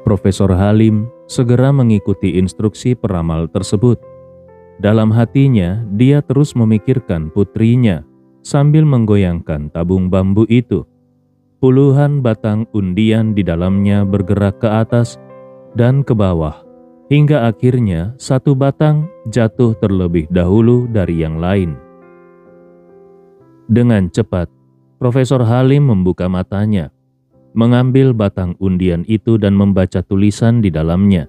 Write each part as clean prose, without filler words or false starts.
Profesor Halim segera mengikuti instruksi peramal tersebut. Dalam hatinya, dia terus memikirkan putrinya sambil menggoyangkan tabung bambu itu. Puluhan batang undian di dalamnya bergerak ke atas dan ke bawah, hingga akhirnya satu batang jatuh terlebih dahulu dari yang lain. Dengan cepat, Profesor Halim membuka matanya, mengambil batang undian itu dan membaca tulisan di dalamnya.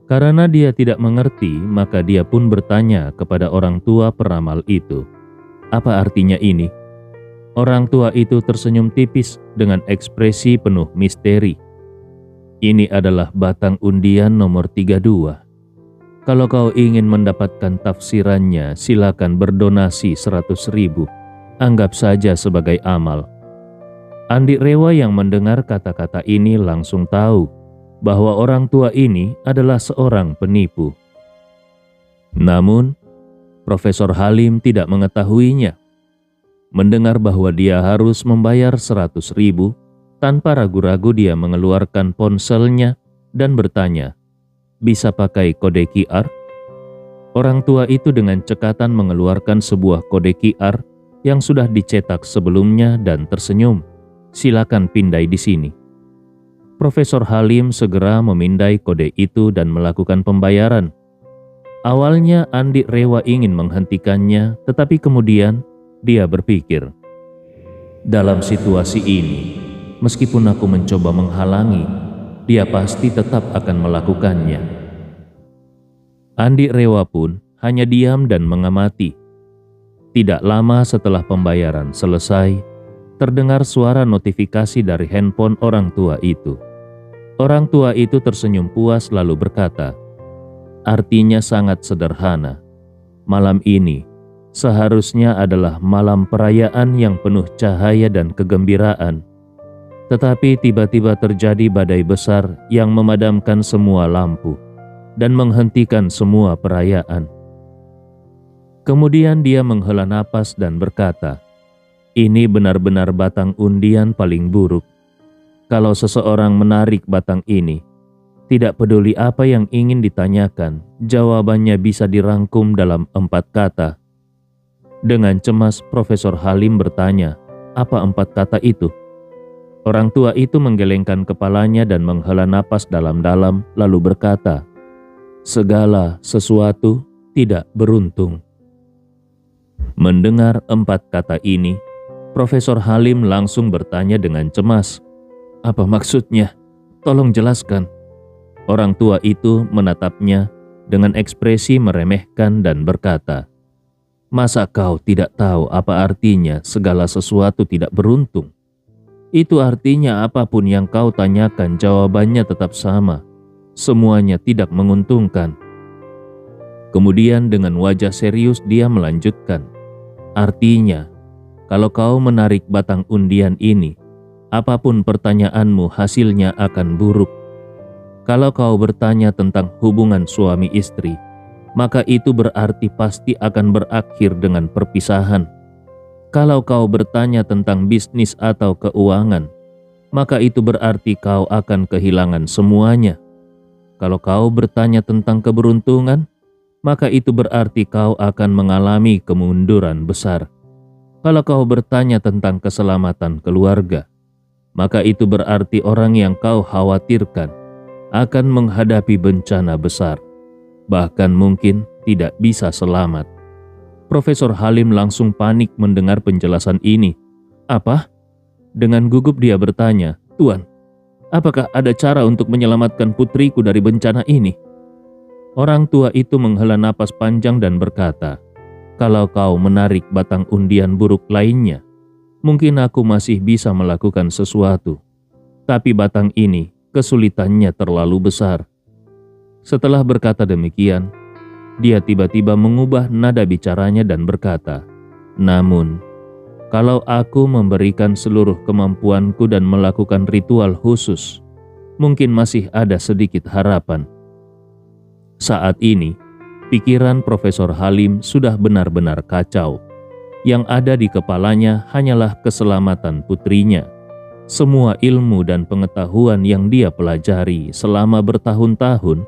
Karena dia tidak mengerti, maka dia pun bertanya kepada orang tua peramal itu, "Apa artinya ini?" Orang tua itu tersenyum tipis dengan ekspresi penuh misteri. "Ini adalah batang undian nomor 32. Kalau kau ingin mendapatkan tafsirannya, silakan berdonasi 100.000. Anggap saja sebagai amal." Andi Rewa yang mendengar kata-kata ini langsung tahu bahwa orang tua ini adalah seorang penipu. Namun, Profesor Halim tidak mengetahuinya. Mendengar bahwa dia harus membayar 100.000, tanpa ragu-ragu dia mengeluarkan ponselnya dan bertanya, "Bisa pakai kode QR?" Orang tua itu dengan cekatan mengeluarkan sebuah kode QR yang sudah dicetak sebelumnya dan tersenyum. "Silakan pindai di sini." Profesor Halim segera memindai kode itu dan melakukan pembayaran. Awalnya Andi Rewa ingin menghentikannya, tetapi kemudian dia berpikir, "Dalam situasi ini, meskipun aku mencoba menghalangi, dia pasti tetap akan melakukannya." Andi Rewa pun hanya diam dan mengamati. Tidak lama setelah pembayaran selesai, terdengar suara notifikasi dari handphone orang tua itu. Orang tua itu tersenyum puas lalu berkata, "Artinya sangat sederhana. Malam ini seharusnya adalah malam perayaan yang penuh cahaya dan kegembiraan. Tetapi tiba-tiba terjadi badai besar yang memadamkan semua lampu dan menghentikan semua perayaan." Kemudian dia menghela napas dan berkata, "Ini benar-benar batang undian paling buruk. Kalau seseorang menarik batang ini, tidak peduli apa yang ingin ditanyakan, jawabannya bisa dirangkum dalam 4 kata." Dengan cemas Profesor Halim bertanya, "Apa 4 kata itu?" Orang tua itu menggelengkan kepalanya dan menghela napas dalam-dalam lalu berkata, "Segala sesuatu tidak beruntung." Mendengar 4 kata ini, Profesor Halim langsung bertanya dengan cemas, "Apa maksudnya? Tolong jelaskan." Orang tua itu menatapnya dengan ekspresi meremehkan dan berkata, "Masa kau tidak tahu apa artinya segala sesuatu tidak beruntung? Itu artinya apapun yang kau tanyakan jawabannya tetap sama. Semuanya tidak menguntungkan." Kemudian dengan wajah serius dia melanjutkan, "Artinya, kalau kau menarik batang undian ini, apapun pertanyaanmu hasilnya akan buruk. Kalau kau bertanya tentang hubungan suami istri, maka itu berarti pasti akan berakhir dengan perpisahan. Kalau kau bertanya tentang bisnis atau keuangan, maka itu berarti kau akan kehilangan semuanya. Kalau kau bertanya tentang keberuntungan, maka itu berarti kau akan mengalami kemunduran besar. Kalau kau bertanya tentang keselamatan keluarga, maka itu berarti orang yang kau khawatirkan akan menghadapi bencana besar, bahkan mungkin tidak bisa selamat." Profesor Halim langsung panik mendengar penjelasan ini. "Apa?" Dengan gugup dia bertanya, "Tuan, apakah ada cara untuk menyelamatkan putriku dari bencana ini?" Orang tua itu menghela napas panjang dan berkata, "Kalau kau menarik batang undian buruk lainnya, mungkin aku masih bisa melakukan sesuatu. Tapi batang ini, kesulitannya terlalu besar." Setelah berkata demikian, dia tiba-tiba mengubah nada bicaranya dan berkata, "Namun, kalau aku memberikan seluruh kemampuanku dan melakukan ritual khusus, mungkin masih ada sedikit harapan." Saat ini, pikiran Profesor Halim sudah benar-benar kacau. Yang ada di kepalanya hanyalah keselamatan putrinya. Semua ilmu dan pengetahuan yang dia pelajari selama bertahun-tahun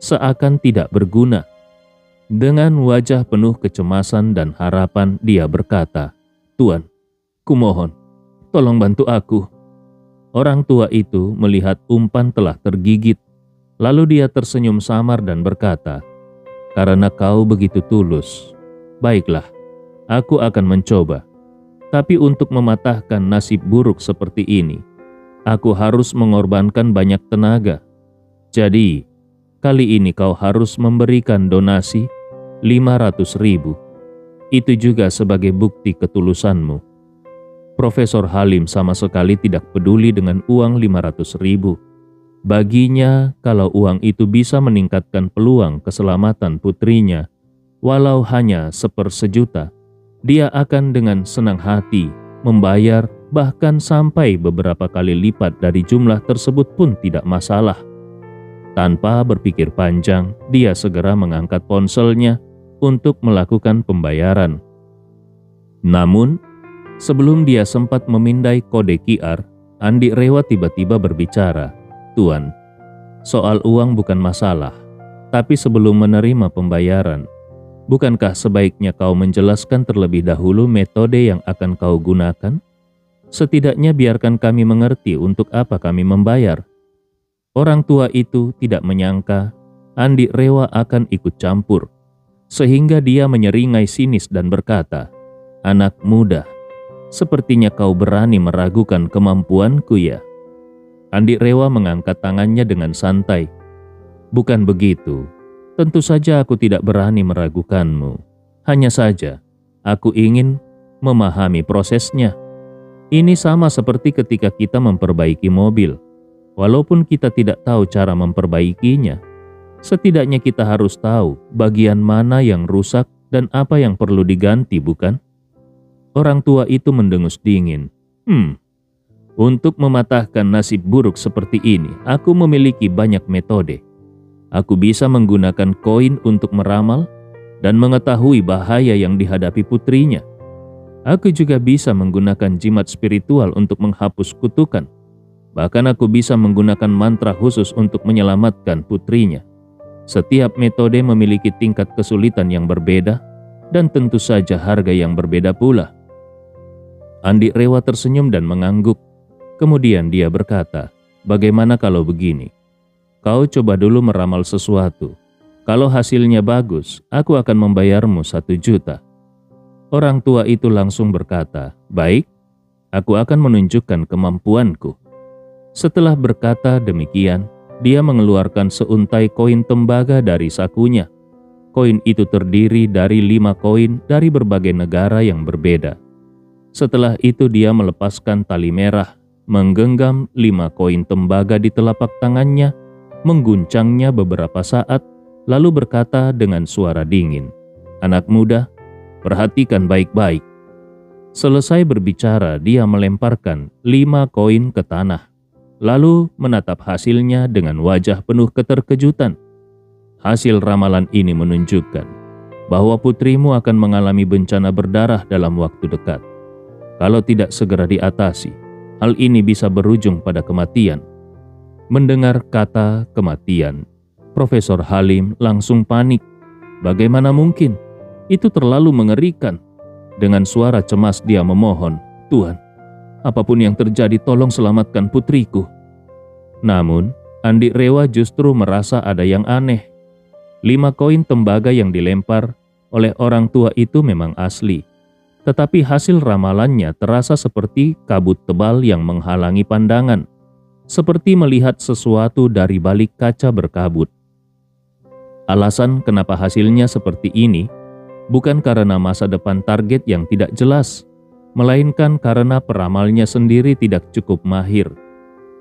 seakan tidak berguna. Dengan wajah penuh kecemasan dan harapan, dia berkata, "Tuan, kumohon, tolong bantu aku." Orang tua itu melihat umpan telah tergigit, lalu dia tersenyum samar dan berkata, "Karena kau begitu tulus, baiklah, aku akan mencoba. Tapi untuk mematahkan nasib buruk seperti ini, aku harus mengorbankan banyak tenaga. Jadi, kali ini kau harus memberikan donasi 500.000. Itu juga sebagai bukti ketulusanmu." Profesor Halim sama sekali tidak peduli dengan uang 500.000. Baginya, kalau uang itu bisa meningkatkan peluang keselamatan putrinya, walau hanya 1/1, dia akan dengan senang hati membayar, bahkan sampai beberapa kali lipat dari jumlah tersebut pun tidak masalah. Tanpa berpikir panjang, dia segera mengangkat ponselnya untuk melakukan pembayaran. Namun, sebelum dia sempat memindai kode QR, Andi Rewa tiba-tiba berbicara, "Tuan, soal uang bukan masalah, tapi sebelum menerima pembayaran, bukankah sebaiknya kau menjelaskan terlebih dahulu metode yang akan kau gunakan? Setidaknya biarkan kami mengerti untuk apa kami membayar." Orang tua itu tidak menyangka Andi Rewa akan ikut campur, sehingga dia menyeringai sinis dan berkata, "Anak muda, sepertinya kau berani meragukan kemampuanku ya?" Andi Rewa mengangkat tangannya dengan santai. "Bukan begitu. Tentu saja aku tidak berani meragukanmu. Hanya saja, aku ingin memahami prosesnya. Ini sama seperti ketika kita memperbaiki mobil. Walaupun kita tidak tahu cara memperbaikinya, setidaknya kita harus tahu bagian mana yang rusak dan apa yang perlu diganti, bukan?" Orang tua itu mendengus dingin. Untuk mematahkan nasib buruk seperti ini, aku memiliki banyak metode. Aku bisa menggunakan koin untuk meramal dan mengetahui bahaya yang dihadapi putrinya. Aku juga bisa menggunakan jimat spiritual untuk menghapus kutukan. Bahkan aku bisa menggunakan mantra khusus untuk menyelamatkan putrinya. Setiap metode memiliki tingkat kesulitan yang berbeda dan tentu saja harga yang berbeda pula. Andi Rewa tersenyum dan mengangguk. Kemudian dia berkata, "Bagaimana kalau begini? Kau coba dulu meramal sesuatu. Kalau hasilnya bagus, aku akan membayarmu 1 juta. Orang tua itu langsung berkata, "Baik, aku akan menunjukkan kemampuanku." Setelah berkata demikian, dia mengeluarkan seuntai koin tembaga dari sakunya. Koin itu terdiri dari 5 koin dari berbagai negara yang berbeda. Setelah itu dia melepaskan tali merah, menggenggam 5 koin tembaga di telapak tangannya, mengguncangnya beberapa saat, lalu berkata dengan suara dingin, "Anak muda, perhatikan baik-baik." Selesai berbicara, dia melemparkan 5 koin ke tanah, lalu menatap hasilnya dengan wajah penuh keterkejutan. Hasil ramalan ini menunjukkan bahwa putrimu akan mengalami bencana berdarah dalam waktu dekat. Kalau tidak segera diatasi, hal ini bisa berujung pada kematian. Mendengar kata kematian, Profesor Halim langsung panik. Bagaimana mungkin? Itu terlalu mengerikan. Dengan suara cemas dia memohon, "Tuhan, apapun yang terjadi tolong selamatkan putriku." Namun, Andi Rewa justru merasa ada yang aneh. 5 koin tembaga yang dilempar oleh orang tua itu memang asli. Tetapi hasil ramalannya terasa seperti kabut tebal yang menghalangi pandangan, seperti melihat sesuatu dari balik kaca berkabut. Alasan kenapa hasilnya seperti ini bukan karena masa depan target yang tidak jelas, melainkan karena peramalnya sendiri tidak cukup mahir.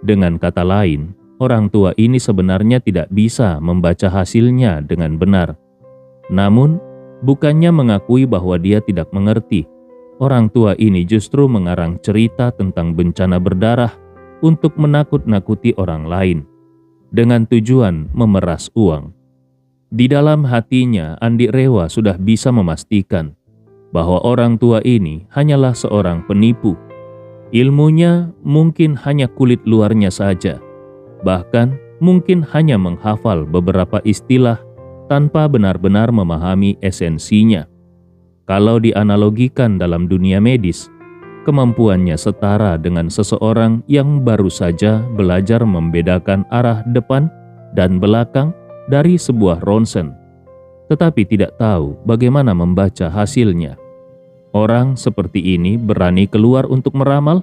Dengan kata lain, orang tua ini sebenarnya tidak bisa membaca hasilnya dengan benar. Namun, bukannya mengakui bahwa dia tidak mengerti, orang tua ini justru mengarang cerita tentang bencana berdarah untuk menakut-nakuti orang lain, dengan tujuan memeras uang. Di dalam hatinya, Andi Rewa sudah bisa memastikan bahwa orang tua ini hanyalah seorang penipu. Ilmunya mungkin hanya kulit luarnya saja, bahkan mungkin hanya menghafal beberapa istilah tanpa benar-benar memahami esensinya. Kalau dianalogikan dalam dunia medis, kemampuannya setara dengan seseorang yang baru saja belajar membedakan arah depan dan belakang dari sebuah ronsen, tetapi tidak tahu bagaimana membaca hasilnya. Orang seperti ini berani keluar untuk meramal,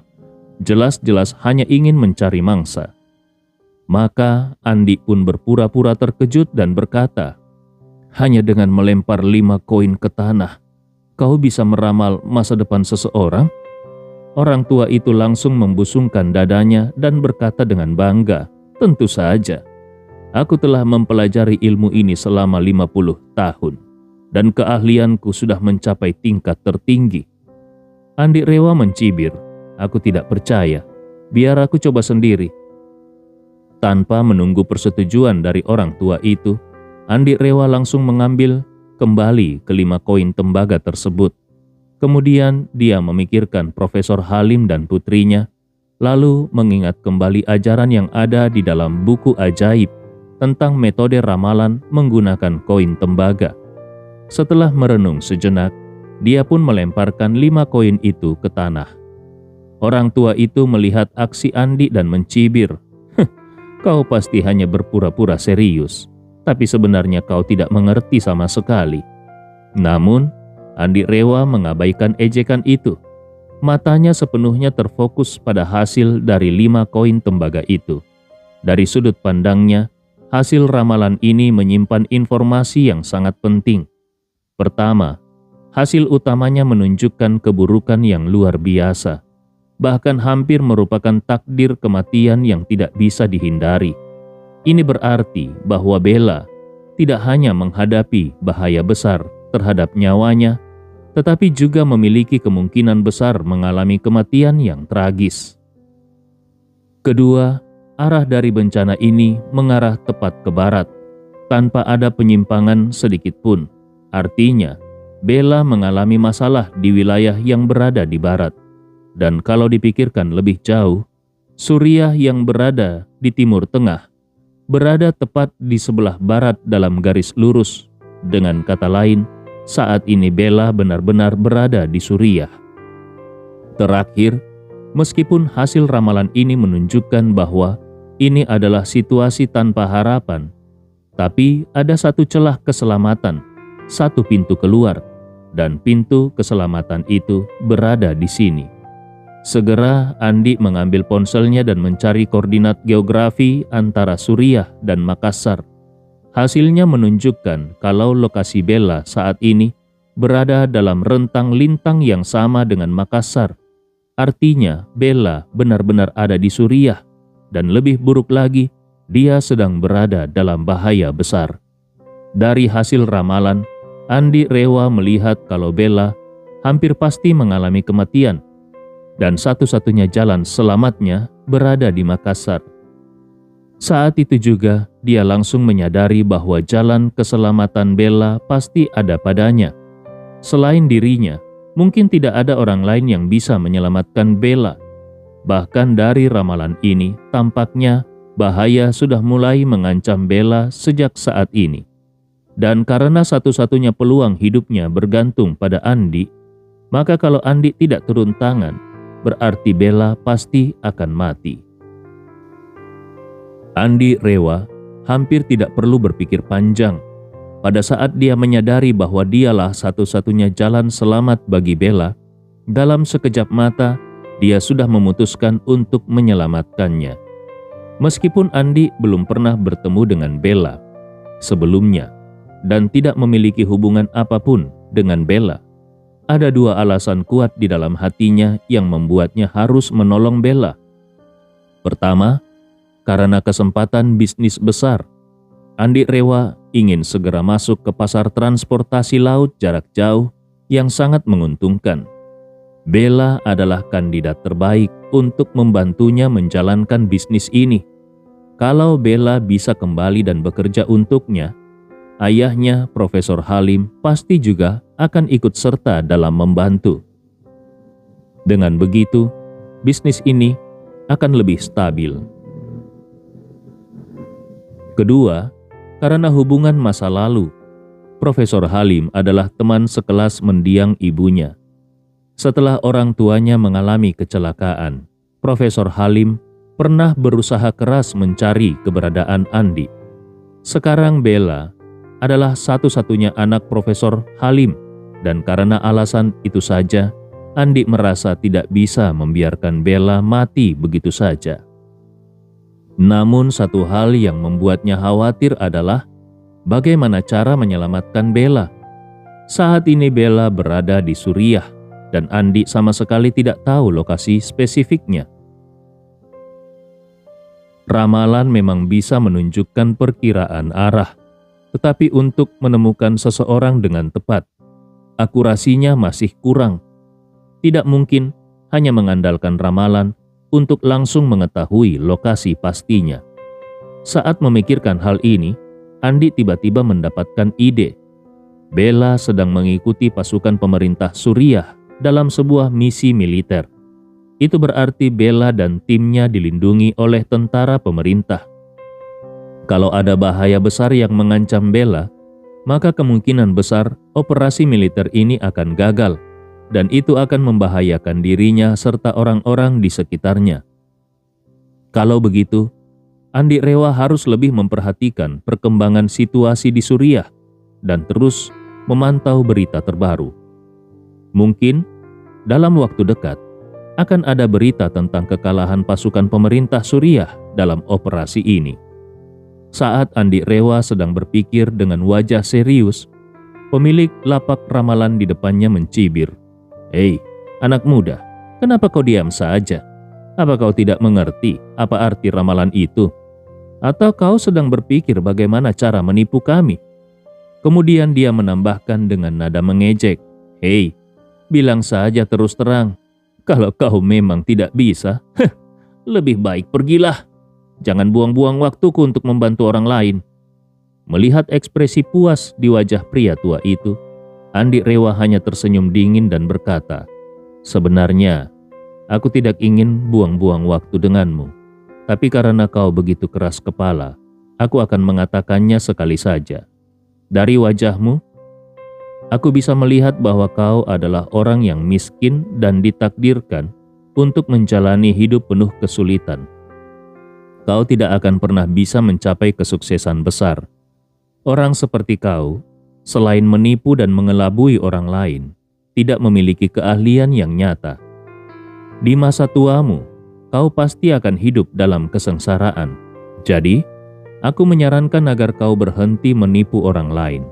jelas-jelas hanya ingin mencari mangsa. Maka Andi pun berpura-pura terkejut dan berkata, "Hanya dengan melempar 5 koin ke tanah, kau bisa meramal masa depan seseorang?" Orang tua itu langsung membusungkan dadanya dan berkata dengan bangga, "Tentu saja. Aku telah mempelajari ilmu ini selama 50 tahun, dan keahlianku sudah mencapai tingkat tertinggi." Andi Rewa mencibir, "Aku tidak percaya. Biar aku coba sendiri." Tanpa menunggu persetujuan dari orang tua itu, Andi Rewa langsung mengambil kembali ke 5 koin tembaga tersebut. Kemudian dia memikirkan Profesor Halim dan putrinya, lalu mengingat kembali ajaran yang ada di dalam buku ajaib tentang metode ramalan menggunakan koin tembaga. Setelah merenung sejenak, dia pun melemparkan 5 koin itu ke tanah. Orang tua itu melihat aksi Andi dan mencibir, "Kau pasti hanya berpura-pura serius, tapi sebenarnya kau tidak mengerti sama sekali." Namun, Andi Rewa mengabaikan ejekan itu. Matanya sepenuhnya terfokus pada hasil dari 5 koin tembaga itu. Dari sudut pandangnya, hasil ramalan ini menyimpan informasi yang sangat penting. Pertama, hasil utamanya menunjukkan keburukan yang luar biasa, bahkan hampir merupakan takdir kematian yang tidak bisa dihindari. Ini berarti bahwa Bella tidak hanya menghadapi bahaya besar terhadap nyawanya, tetapi juga memiliki kemungkinan besar mengalami kematian yang tragis. Kedua, arah dari bencana ini mengarah tepat ke barat, tanpa ada penyimpangan sedikit pun. Artinya, Bella mengalami masalah di wilayah yang berada di barat. Dan kalau dipikirkan lebih jauh, Suriah yang berada di timur tengah berada tepat di sebelah barat dalam garis lurus. Dengan kata lain, saat ini Bella benar-benar berada di Suriah. Terakhir, meskipun hasil ramalan ini menunjukkan bahwa ini adalah situasi tanpa harapan, tapi ada satu celah keselamatan, satu pintu keluar, dan pintu keselamatan itu berada di sini. Segera Andi mengambil ponselnya dan mencari koordinat geografi antara Suriah dan Makassar. Hasilnya menunjukkan kalau lokasi Bella saat ini berada dalam rentang lintang yang sama dengan Makassar. Artinya Bella benar-benar ada di Suriah, dan lebih buruk lagi, dia sedang berada dalam bahaya besar. Dari hasil ramalan, Andi Rewa melihat kalau Bella hampir pasti mengalami kematian, dan satu-satunya jalan selamatnya berada di Makassar. Saat itu juga, dia langsung menyadari bahwa jalan keselamatan Bella pasti ada padanya. Selain dirinya, mungkin tidak ada orang lain yang bisa menyelamatkan Bella. Bahkan dari ramalan ini, tampaknya bahaya sudah mulai mengancam Bella sejak saat ini. Dan karena satu-satunya peluang hidupnya bergantung pada Andi, maka kalau Andi tidak turun tangan, berarti Bella pasti akan mati. Andi Rewa hampir tidak perlu berpikir panjang. Pada saat dia menyadari bahwa dialah satu-satunya jalan selamat bagi Bella, dalam sekejap mata dia sudah memutuskan untuk menyelamatkannya. Meskipun Andi belum pernah bertemu dengan Bella sebelumnya dan tidak memiliki hubungan apapun dengan Bella, ada 2 alasan kuat di dalam hatinya yang membuatnya harus menolong Bella. Pertama, karena kesempatan bisnis besar. Andi Rewa ingin segera masuk ke pasar transportasi laut jarak jauh yang sangat menguntungkan. Bella adalah kandidat terbaik untuk membantunya menjalankan bisnis ini. Kalau Bella bisa kembali dan bekerja untuknya, ayahnya, Profesor Halim, pasti juga akan ikut serta dalam membantu. Dengan begitu, bisnis ini akan lebih stabil. Kedua, karena hubungan masa lalu, Profesor Halim adalah teman sekelas mendiang ibunya. Setelah orang tuanya mengalami kecelakaan, Profesor Halim pernah berusaha keras mencari keberadaan Andi. Sekarang Bella adalah satu-satunya anak Profesor Halim, dan karena alasan itu saja, Andi merasa tidak bisa membiarkan Bella mati begitu saja. Namun satu hal yang membuatnya khawatir adalah bagaimana cara menyelamatkan Bella. Saat ini Bella berada di Suriah, dan Andi sama sekali tidak tahu lokasi spesifiknya. Ramalan memang bisa menunjukkan perkiraan arah, tetapi untuk menemukan seseorang dengan tepat, akurasinya masih kurang. Tidak mungkin hanya mengandalkan ramalan untuk langsung mengetahui lokasi pastinya. Saat memikirkan hal ini, Andi tiba-tiba mendapatkan ide. Bella sedang mengikuti pasukan pemerintah Suriah dalam sebuah misi militer. Itu berarti Bella dan timnya dilindungi oleh tentara pemerintah. Kalau ada bahaya besar yang mengancam Bella, maka kemungkinan besar operasi militer ini akan gagal, dan itu akan membahayakan dirinya serta orang-orang di sekitarnya. Kalau begitu, Andi Rewa harus lebih memperhatikan perkembangan situasi di Suriah dan terus memantau berita terbaru. Mungkin dalam waktu dekat akan ada berita tentang kekalahan pasukan pemerintah Suriah dalam operasi ini. Saat Andi Rewa sedang berpikir dengan wajah serius, pemilik lapak ramalan di depannya mencibir. "Hei, anak muda, kenapa kau diam saja? Apa kau tidak mengerti apa arti ramalan itu? Atau kau sedang berpikir bagaimana cara menipu kami?" Kemudian dia menambahkan dengan nada mengejek, "Hei, bilang saja terus terang. Kalau kau memang tidak bisa, lebih baik pergilah. Jangan buang-buang waktuku untuk membantu orang lain." Melihat ekspresi puas di wajah pria tua itu, Andi Rewa hanya tersenyum dingin dan berkata, "Sebenarnya, aku tidak ingin buang-buang waktu denganmu. Tapi karena kau begitu keras kepala, aku akan mengatakannya sekali saja. Dari wajahmu, aku bisa melihat bahwa kau adalah orang yang miskin dan ditakdirkan untuk menjalani hidup penuh kesulitan. Kau tidak akan pernah bisa mencapai kesuksesan besar. Orang seperti kau, selain menipu dan mengelabui orang lain, tidak memiliki keahlian yang nyata. Di masa tuamu, kau pasti akan hidup dalam kesengsaraan. Jadi, aku menyarankan agar kau berhenti menipu orang lain.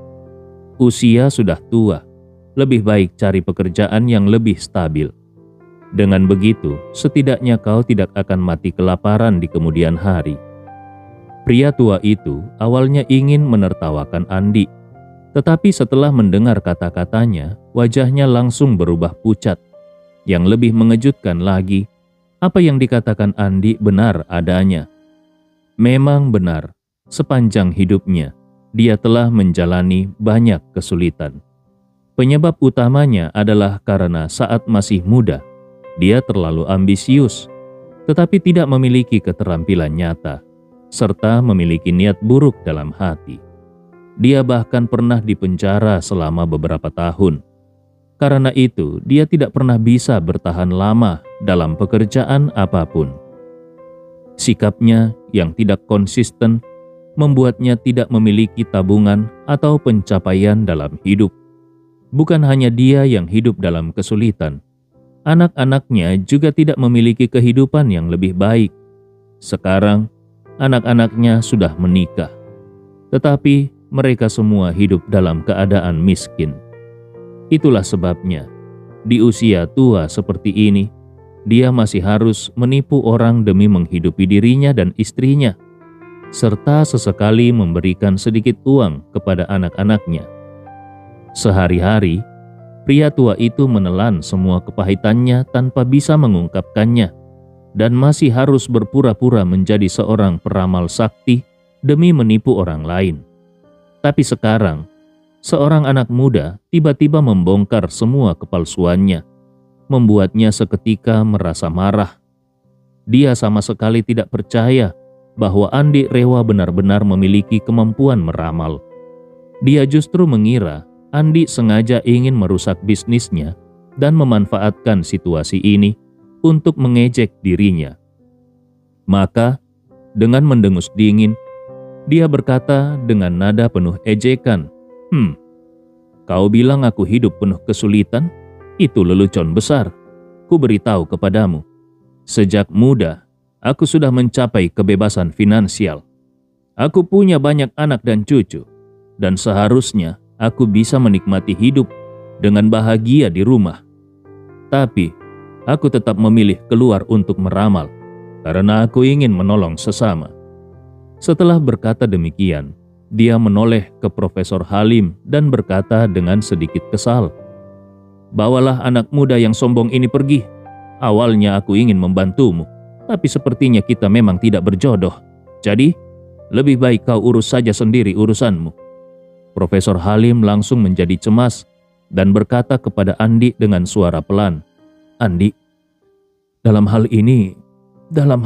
Usia sudah tua, lebih baik cari pekerjaan yang lebih stabil. Dengan begitu, setidaknya kau tidak akan mati kelaparan di kemudian hari." Pria tua itu awalnya ingin menertawakan Andi, tetapi setelah mendengar kata-katanya, wajahnya langsung berubah pucat. Yang lebih mengejutkan lagi, apa yang dikatakan Andi benar adanya. Memang benar, sepanjang hidupnya, dia telah menjalani banyak kesulitan. Penyebab utamanya adalah karena saat masih muda, dia terlalu ambisius, tetapi tidak memiliki keterampilan nyata, serta memiliki niat buruk dalam hati. Dia bahkan pernah dipenjara selama beberapa tahun. Karena itu, dia tidak pernah bisa bertahan lama dalam pekerjaan apapun. Sikapnya yang tidak konsisten membuatnya tidak memiliki tabungan atau pencapaian dalam hidup. Bukan hanya dia yang hidup dalam kesulitan, anak-anaknya juga tidak memiliki kehidupan yang lebih baik. Sekarang, anak-anaknya sudah menikah, tetapi mereka semua hidup dalam keadaan miskin. Itulah sebabnya, di usia tua seperti ini, dia masih harus menipu orang demi menghidupi dirinya dan istrinya, serta sesekali memberikan sedikit uang kepada anak-anaknya. Sehari-hari, pria tua itu menelan semua kepahitannya tanpa bisa mengungkapkannya, dan masih harus berpura-pura menjadi seorang peramal sakti demi menipu orang lain. Tapi sekarang, seorang anak muda tiba-tiba membongkar semua kepalsuannya, membuatnya seketika merasa marah Dia sama sekali tidak percaya bahwa Andi Rewa benar-benar memiliki kemampuan meramal. Dia justru mengira Andi sengaja ingin merusak bisnisnya dan memanfaatkan situasi ini untuk mengejek dirinya. Maka, dengan mendengus dingin, dia berkata dengan nada penuh ejekan, Kau bilang aku hidup penuh kesulitan? Itu lelucon besar. Ku beritahu kepadamu, sejak muda, aku sudah mencapai kebebasan finansial. Aku punya banyak anak dan cucu, dan seharusnya aku bisa menikmati hidup dengan bahagia di rumah. Tapi, aku tetap memilih keluar untuk meramal, karena aku ingin menolong sesama. Setelah berkata demikian, dia menoleh ke Profesor Halim dan berkata dengan sedikit kesal, "Bawalah anak muda yang sombong ini pergi. Awalnya aku ingin membantumu, tapi sepertinya kita memang tidak berjodoh. Jadi, lebih baik kau urus saja sendiri urusanmu." Profesor Halim langsung menjadi cemas dan berkata kepada Andi dengan suara pelan, "Andi, dalam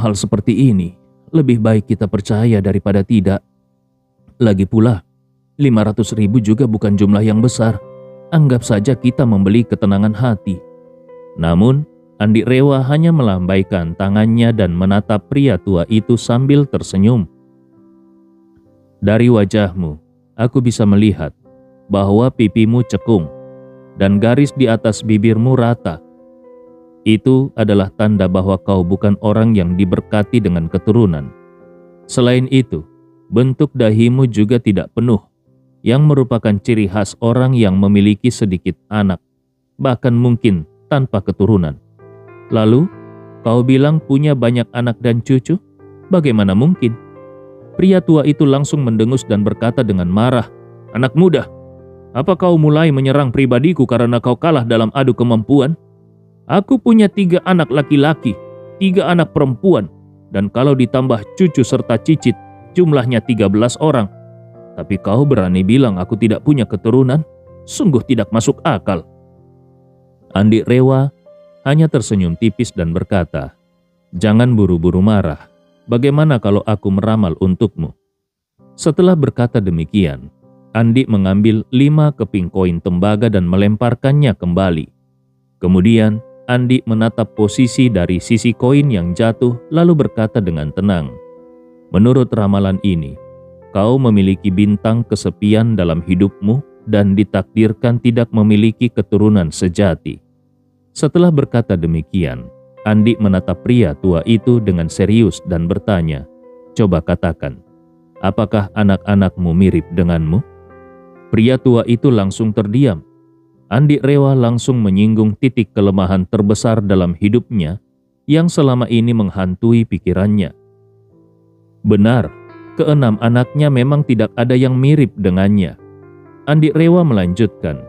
hal seperti ini, lebih baik kita percaya daripada tidak. Lagi pula, 500.000 juga bukan jumlah yang besar. Anggap saja kita membeli ketenangan hati." Namun, Andi Rewa hanya melambaikan tangannya dan menatap pria tua itu sambil tersenyum. "Dari wajahmu, aku bisa melihat bahwa pipimu cekung dan garis di atas bibirmu rata. Itu adalah tanda bahwa kau bukan orang yang diberkati dengan keturunan. Selain itu, bentuk dahimu juga tidak penuh, yang merupakan ciri khas orang yang memiliki sedikit anak, bahkan mungkin tanpa keturunan. Lalu, kau bilang punya banyak anak dan cucu? Bagaimana mungkin?" Pria tua itu langsung mendengus dan berkata dengan marah, "Anak muda, apa kau mulai menyerang pribadiku karena kau kalah dalam adu kemampuan? Aku punya 3 anak laki-laki, 3 anak perempuan, dan kalau ditambah cucu serta cicit, jumlahnya 13 orang. Tapi kau berani bilang aku tidak punya keturunan? Sungguh tidak masuk akal." Andi Rewa hanya tersenyum tipis dan berkata, "Jangan buru-buru marah. Bagaimana kalau aku meramal untukmu?" Setelah berkata demikian, Andi mengambil 5 keping koin tembaga dan melemparkannya kembali. Kemudian, Andi menatap posisi dari sisi koin yang jatuh lalu berkata dengan tenang, "Menurut ramalan ini, kau memiliki bintang kesepian dalam hidupmu dan ditakdirkan tidak memiliki keturunan sejati." Setelah berkata demikian, Andi menatap pria tua itu dengan serius dan bertanya, "Coba katakan, apakah anak-anakmu mirip denganmu?" Pria tua itu langsung terdiam. Andi Rewa langsung menyinggung titik kelemahan terbesar dalam hidupnya yang selama ini menghantui pikirannya. Benar, ke-6 anaknya memang tidak ada yang mirip dengannya. Andi Rewa melanjutkan,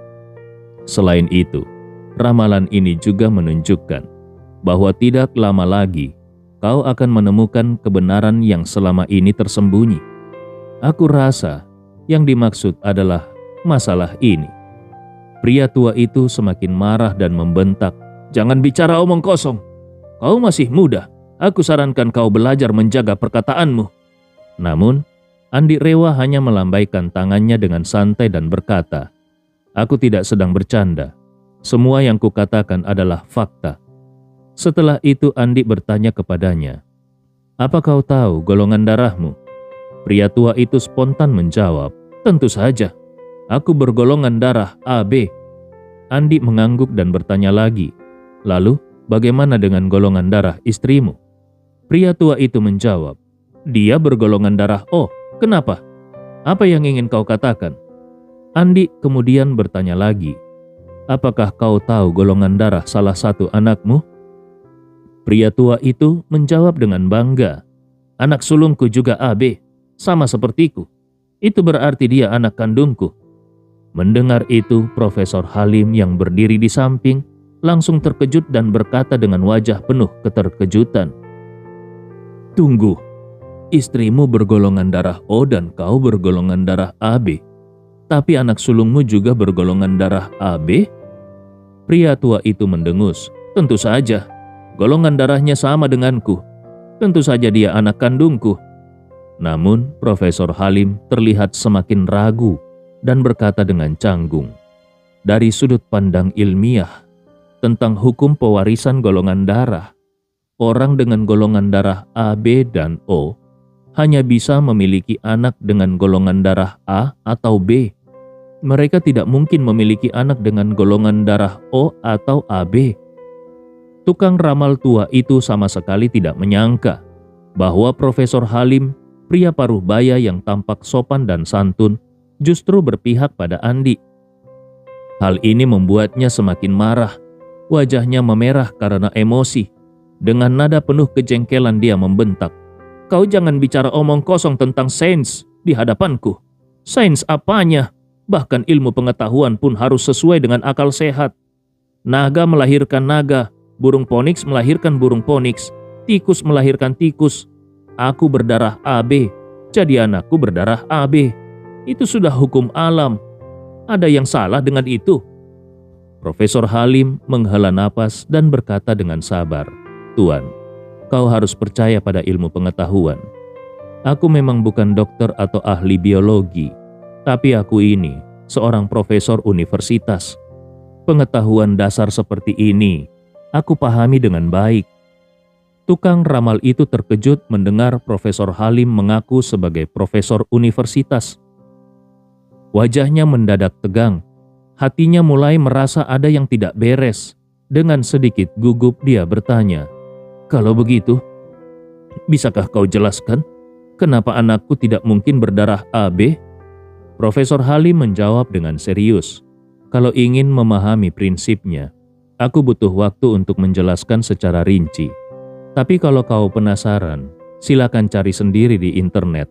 "Selain itu, ramalan ini juga menunjukkan bahwa tidak lama lagi kau akan menemukan kebenaran yang selama ini tersembunyi. Aku rasa yang dimaksud adalah masalah ini." Pria tua itu semakin marah dan membentak, "Jangan bicara omong kosong. Kau masih muda. Aku sarankan kau belajar menjaga perkataanmu." Namun, Andi Rewa hanya melambaikan tangannya dengan santai dan berkata, "Aku tidak sedang bercanda. Semua yang kukatakan adalah fakta." Setelah itu Andi bertanya kepadanya, "Apa kau tahu golongan darahmu?" Pria tua itu spontan menjawab, "Tentu saja. Aku bergolongan darah AB." Andi mengangguk dan bertanya lagi, "Lalu, bagaimana dengan golongan darah istrimu?" Pria tua itu menjawab, "Dia bergolongan darah O. Kenapa? Apa yang ingin kau katakan?" Andi kemudian bertanya lagi, "Apakah kau tahu golongan darah salah satu anakmu?" Pria tua itu menjawab dengan bangga, "Anak sulungku juga AB, sama sepertiku. Itu berarti dia anak kandungku." Mendengar itu, Profesor Halim yang berdiri di samping langsung terkejut dan berkata dengan wajah penuh keterkejutan, "Tunggu, istrimu bergolongan darah O dan kau bergolongan darah AB, tapi anak sulungmu juga bergolongan darah AB?" Pria tua itu mendengus, "Tentu saja, golongan darahnya sama denganku. Tentu saja dia anak kandungku." Namun Profesor Halim terlihat semakin ragu dan berkata dengan canggung, "Dari sudut pandang ilmiah tentang hukum pewarisan golongan darah, orang dengan golongan darah A, B, dan O hanya bisa memiliki anak dengan golongan darah A atau B. Mereka tidak mungkin memiliki anak dengan golongan darah O atau AB." Tukang ramal tua itu sama sekali tidak menyangka bahwa Profesor Halim, pria paruh baya yang tampak sopan dan santun, justru berpihak pada Andi. Hal ini membuatnya semakin marah. Wajahnya memerah karena emosi. Dengan nada penuh kejengkelan dia membentak, "Kau jangan bicara omong kosong tentang sains di hadapanku. Sains apanya? Bahkan ilmu pengetahuan pun harus sesuai dengan akal sehat. Naga melahirkan naga, burung poniks melahirkan burung poniks, tikus melahirkan tikus. Aku berdarah AB, jadi anakku berdarah AB. Itu sudah hukum alam. Ada yang salah dengan itu?" Profesor Halim menghela napas dan berkata dengan sabar, "Tuan, kau harus percaya pada ilmu pengetahuan. Aku memang bukan dokter atau ahli biologi, tapi aku ini seorang profesor universitas. Pengetahuan dasar seperti ini aku pahami dengan baik." Tukang ramal itu terkejut mendengar Profesor Halim mengaku sebagai profesor universitas. Wajahnya mendadak tegang. Hatinya mulai merasa ada yang tidak beres. Dengan sedikit gugup dia bertanya, "Kalau begitu, bisakah kau jelaskan kenapa anakku tidak mungkin berdarah AB?" Profesor Halim menjawab dengan serius, "Kalau ingin memahami prinsipnya, aku butuh waktu untuk menjelaskan secara rinci. Tapi kalau kau penasaran, silakan cari sendiri di internet."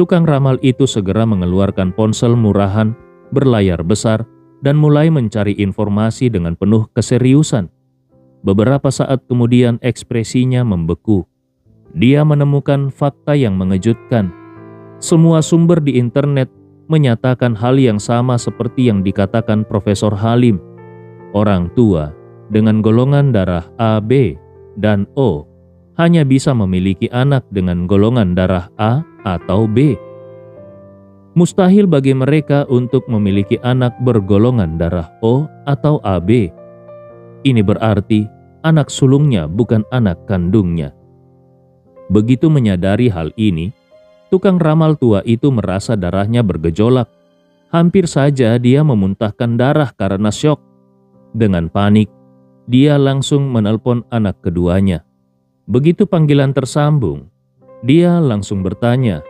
Tukang ramal itu segera mengeluarkan ponsel murahan berlayar besar dan mulai mencari informasi dengan penuh keseriusan. Beberapa saat kemudian ekspresinya membeku. Dia menemukan fakta yang mengejutkan. Semua sumber di internet menyatakan hal yang sama seperti yang dikatakan Profesor Halim. Orang tua dengan golongan darah AB dan O hanya bisa memiliki anak dengan golongan darah A atau B. Mustahil bagi mereka untuk memiliki anak bergolongan darah O atau AB. Ini berarti anak sulungnya bukan anak kandungnya. Begitu menyadari hal ini, tukang ramal tua itu merasa darahnya bergejolak. Hampir saja dia memuntahkan darah karena syok. Dengan panik, dia langsung menelpon anak keduanya. Begitu panggilan tersambung, dia langsung bertanya,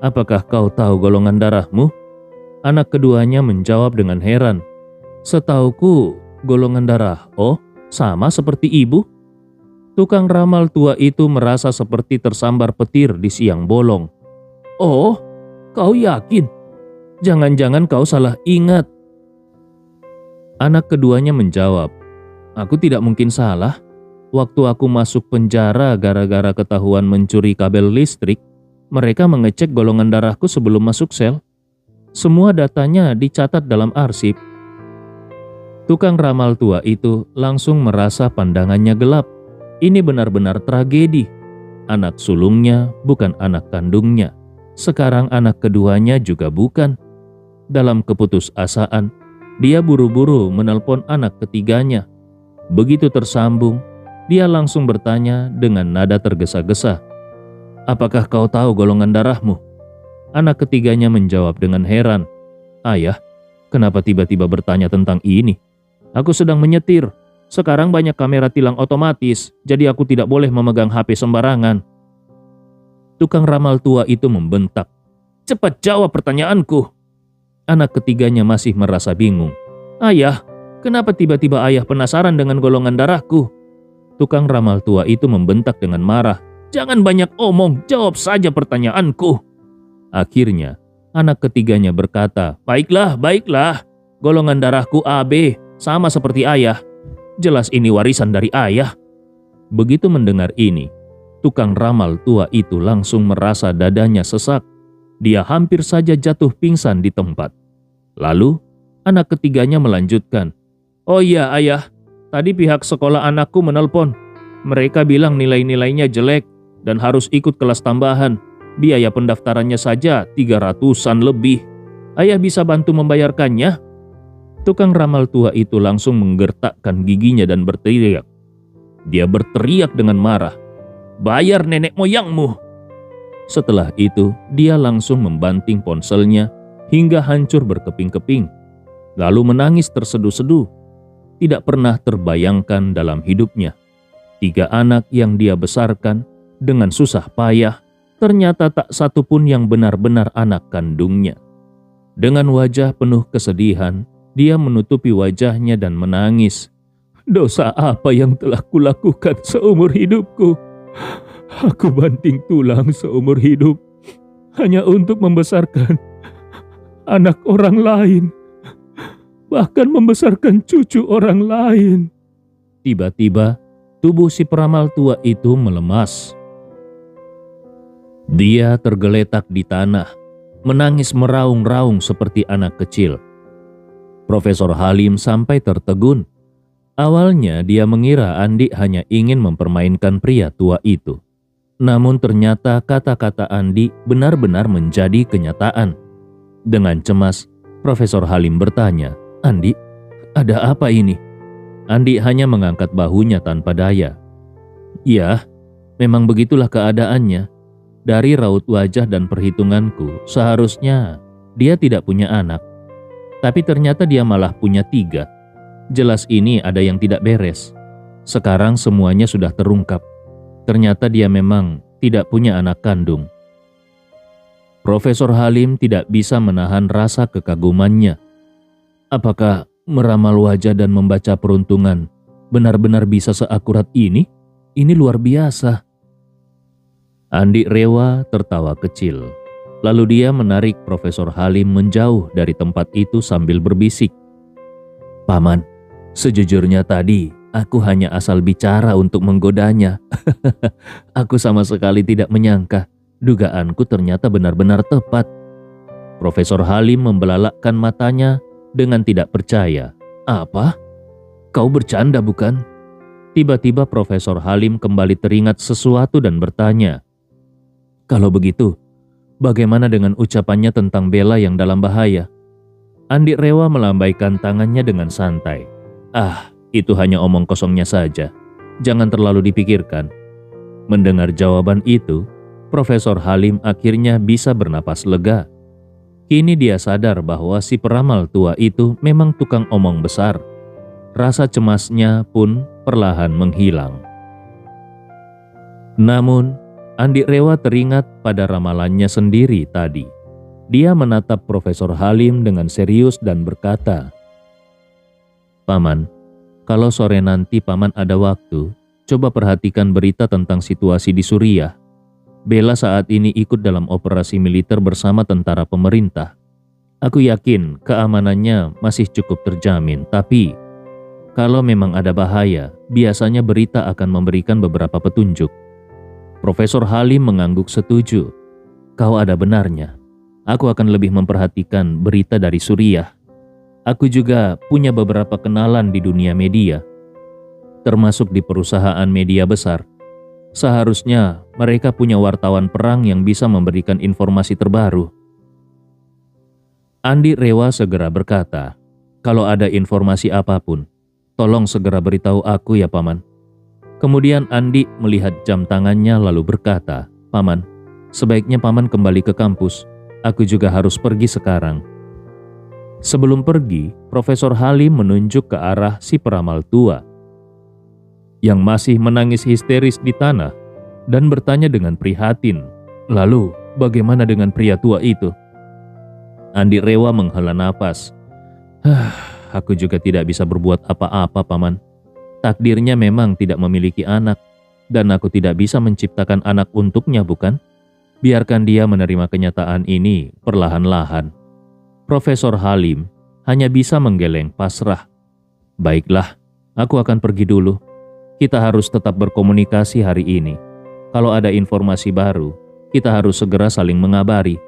"Apakah kau tahu golongan darahmu?" Anak keduanya menjawab dengan heran, "Setauku golongan darah O sama seperti ibu." Tukang ramal tua itu merasa seperti tersambar petir di siang bolong. "Oh, kau yakin? Jangan-jangan kau salah ingat." Anak keduanya menjawab, "Aku tidak mungkin salah. Waktu aku masuk penjara gara-gara ketahuan mencuri kabel listrik, mereka mengecek golongan darahku sebelum masuk sel. Semua datanya dicatat dalam arsip." Tukang ramal tua itu langsung merasa pandangannya gelap. Ini benar-benar tragedi. Anak sulungnya bukan anak kandungnya. Sekarang anak keduanya juga bukan. Dalam keputusasaan, dia buru-buru menelpon anak ketiganya. Begitu tersambung, dia langsung bertanya dengan nada tergesa-gesa, "Apakah kau tahu golongan darahmu?" Anak ketiganya menjawab dengan heran, "Ayah, kenapa tiba-tiba bertanya tentang ini? Aku sedang menyetir. Sekarang banyak kamera tilang otomatis, jadi aku tidak boleh memegang HP sembarangan." Tukang ramal tua itu membentak, "Cepat jawab pertanyaanku." Anak ketiganya masih merasa bingung. "Ayah, kenapa tiba-tiba ayah penasaran dengan golongan darahku?" Tukang ramal tua itu membentak dengan marah, "Jangan banyak omong, jawab saja pertanyaanku." Akhirnya, anak ketiganya berkata, "Baiklah, baiklah. Golongan darahku AB, sama seperti ayah. Jelas ini warisan dari ayah." Begitu mendengar ini, tukang ramal tua itu langsung merasa dadanya sesak. Dia hampir saja jatuh pingsan di tempat. Lalu, anak ketiganya melanjutkan, "Oh iya ayah, tadi pihak sekolah anakku menelpon. Mereka bilang nilai-nilainya jelek. dan harus ikut kelas tambahan. Biaya pendaftarannya saja 300-an lebih. Ayah bisa bantu membayarkannya?" Tukang ramal tua itu langsung menggertakkan giginya dan berteriak. Dia berteriak dengan marah, "Bayar nenek moyangmu!" Setelah itu, dia langsung membanting ponselnya hingga hancur berkeping-keping, lalu menangis terseduh-seduh. Tidak pernah terbayangkan dalam hidupnya, 3 anak yang dia besarkan dengan susah payah, ternyata tak satu pun yang benar-benar anak kandungnya. Dengan wajah penuh kesedihan, dia menutupi wajahnya dan menangis. "Dosa apa yang telah kulakukan seumur hidupku? Aku banting tulang seumur hidup hanya untuk membesarkan anak orang lain, bahkan membesarkan cucu orang lain." Tiba-tiba, tubuh si peramal tua itu melemas. Dia tergeletak di tanah, menangis meraung-raung seperti anak kecil. Profesor Halim sampai tertegun. Awalnya dia mengira Andi hanya ingin mempermainkan pria tua itu. Namun ternyata kata-kata Andi benar-benar menjadi kenyataan. Dengan cemas, Profesor Halim bertanya, "Andi, ada apa ini?" Andi hanya mengangkat bahunya tanpa daya. "Ya, memang begitulah keadaannya. Dari raut wajah dan perhitunganku, seharusnya dia tidak punya anak. Tapi ternyata dia malah punya 3. Jelas ini ada yang tidak beres. Sekarang semuanya sudah terungkap. Ternyata dia memang tidak punya anak kandung." Profesor Halim tidak bisa menahan rasa kekagumannya. Apakah meramal wajah dan membaca peruntungan benar-benar bisa seakurat ini? Ini luar biasa. Andi Rewa tertawa kecil. Lalu dia menarik Profesor Halim menjauh dari tempat itu sambil berbisik, "Paman, sejujurnya tadi aku hanya asal bicara untuk menggodanya. Aku sama sekali tidak menyangka. Dugaanku ternyata benar-benar tepat." Profesor Halim membelalakkan matanya dengan tidak percaya. "Apa? Kau bercanda bukan?" Tiba-tiba Profesor Halim kembali teringat sesuatu dan bertanya, "Kalau begitu, bagaimana dengan ucapannya tentang Bella yang dalam bahaya?" Andi Rewa melambaikan tangannya dengan santai. "Ah, itu hanya omong kosongnya saja. Jangan terlalu dipikirkan." Mendengar jawaban itu, Profesor Halim akhirnya bisa bernapas lega. Kini dia sadar bahwa si peramal tua itu memang tukang omong besar. Rasa cemasnya pun perlahan menghilang. Namun, Andi Rewa teringat pada ramalannya sendiri tadi. Dia menatap Profesor Halim dengan serius dan berkata, "Paman, kalau sore nanti Paman ada waktu, coba perhatikan berita tentang situasi di Suriah. Bella saat ini ikut dalam operasi militer bersama tentara pemerintah. Aku yakin keamanannya masih cukup terjamin, tapi kalau memang ada bahaya, biasanya berita akan memberikan beberapa petunjuk." Profesor Halim mengangguk setuju. "Kau ada benarnya. Aku akan lebih memperhatikan berita dari Suriah. Aku juga punya beberapa kenalan di dunia media, termasuk di perusahaan media besar. Seharusnya mereka punya wartawan perang yang bisa memberikan informasi terbaru." Andi Rewa segera berkata, "Kalau ada informasi apapun, tolong segera beritahu aku ya Paman." Kemudian Andi melihat jam tangannya lalu berkata, "Paman, sebaiknya Paman kembali ke kampus. Aku juga harus pergi sekarang." Sebelum pergi, Profesor Halim menunjuk ke arah si peramal tua yang masih menangis histeris di tanah dan bertanya dengan prihatin, "Lalu, bagaimana dengan pria tua itu?" Andi Rewa menghela napas. Aku juga tidak bisa berbuat apa-apa, Paman. Takdirnya memang tidak memiliki anak, dan aku tidak bisa menciptakan anak untuknya, bukan? Biarkan dia menerima kenyataan ini perlahan-lahan." Profesor Halim hanya bisa menggeleng pasrah. "Baiklah, aku akan pergi dulu. Kita harus tetap berkomunikasi hari ini. Kalau ada informasi baru, kita harus segera saling mengabari."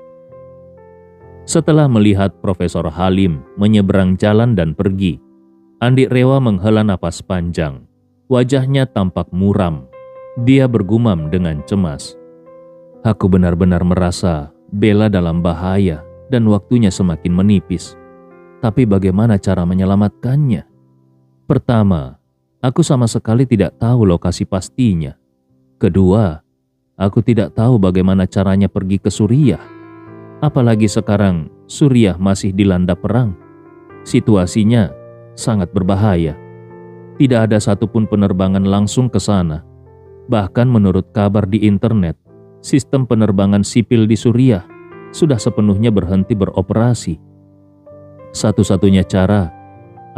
Setelah melihat Profesor Halim menyeberang jalan dan pergi, Andi Rewa menghela napas panjang. Wajahnya tampak muram. Dia bergumam dengan cemas. Aku benar-benar merasa Bella dalam bahaya dan waktunya semakin menipis. Tapi bagaimana cara menyelamatkannya? Pertama, aku sama sekali tidak tahu lokasi pastinya. Kedua, aku tidak tahu bagaimana caranya pergi ke Suriah. Apalagi sekarang Suriah masih dilanda perang. Situasinya sangat berbahaya. Tidak ada satupun penerbangan langsung ke sana. Bahkan menurut kabar di internet, sistem penerbangan sipil di Suriah sudah sepenuhnya berhenti beroperasi. Satu-satunya cara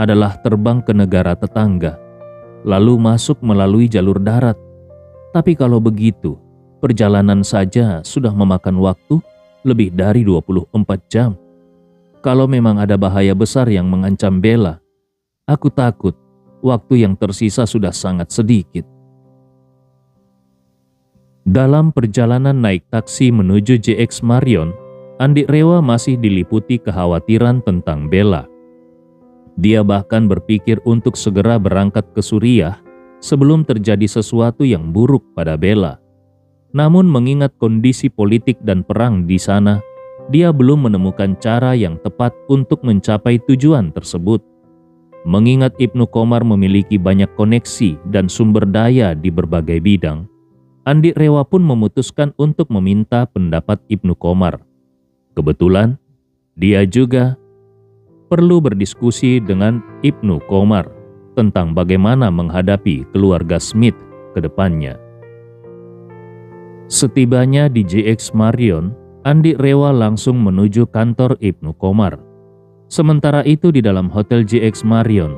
adalah terbang ke negara tetangga, lalu masuk melalui jalur darat. Tapi kalau begitu, perjalanan saja sudah memakan waktu lebih dari 24 jam. Kalau memang ada bahaya besar yang mengancam Bella, aku takut waktu yang tersisa sudah sangat sedikit. Dalam perjalanan naik taksi menuju JX Marion, Andi Rewa masih diliputi kekhawatiran tentang Bella. Dia bahkan berpikir untuk segera berangkat ke Suriah sebelum terjadi sesuatu yang buruk pada Bella. Namun mengingat kondisi politik dan perang di sana, dia belum menemukan cara yang tepat untuk mencapai tujuan tersebut. Mengingat Ibnu Qomar memiliki banyak koneksi dan sumber daya di berbagai bidang, Andi Rewa pun memutuskan untuk meminta pendapat Ibnu Qomar. Kebetulan, dia juga perlu berdiskusi dengan Ibnu Qomar tentang bagaimana menghadapi keluarga Smith ke depannya. Setibanya di JX Marion, Andi Rewa langsung menuju kantor Ibnu Qomar. Sementara itu di dalam hotel JX Marion,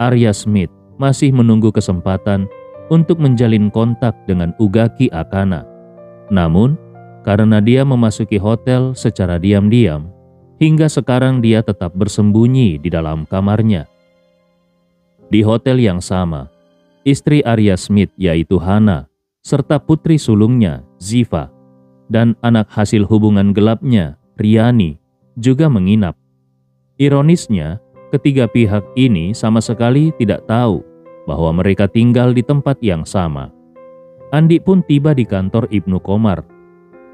Arya Smith masih menunggu kesempatan untuk menjalin kontak dengan Ugaki Akana. Namun, karena dia memasuki hotel secara diam-diam, hingga sekarang dia tetap bersembunyi di dalam kamarnya. Di hotel yang sama, istri Arya Smith yaitu Hana, serta putri sulungnya, Ziva, dan anak hasil hubungan gelapnya, Riani, juga menginap. Ironisnya, ketiga pihak ini sama sekali tidak tahu bahwa mereka tinggal di tempat yang sama. Andi pun tiba di kantor Ibnu Qomar.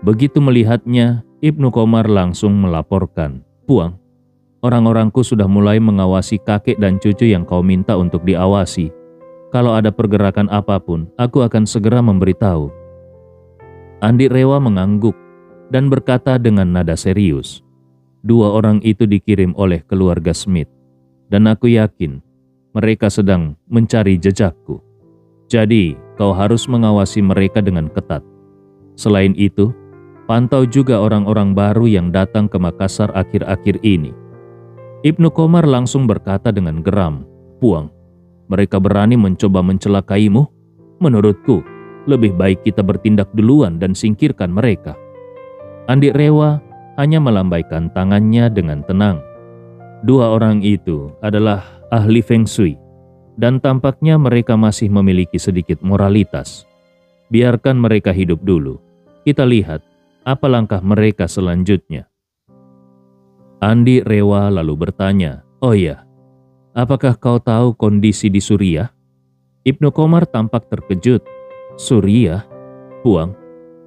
Begitu melihatnya, Ibnu Qomar langsung melaporkan, "Puang, orang-orangku sudah mulai mengawasi kakek dan cucu yang kau minta untuk diawasi. Kalau ada pergerakan apapun, aku akan segera memberitahu." Andi Rewa mengangguk dan berkata dengan nada serius, "Dua orang itu dikirim oleh keluarga Smith, dan aku yakin mereka sedang mencari jejakku. Jadi, kau harus mengawasi mereka dengan ketat. Selain itu, pantau juga orang-orang baru yang datang ke Makassar akhir-akhir ini." Ibnu Qomar langsung berkata dengan geram, "Puang, mereka berani mencoba mencelakaimu? Menurutku, lebih baik kita bertindak duluan dan singkirkan mereka." Andi Rewa hanya melambaikan tangannya dengan tenang. Dua orang itu adalah ahli Feng Shui, dan tampaknya mereka masih memiliki sedikit moralitas. Biarkan mereka hidup dulu. Kita lihat apa langkah mereka selanjutnya. Andi Rewa lalu bertanya, "Oh ya, apakah kau tahu kondisi di Suriah?" Ibnu Qomar tampak terkejut. "Suriah? Puang,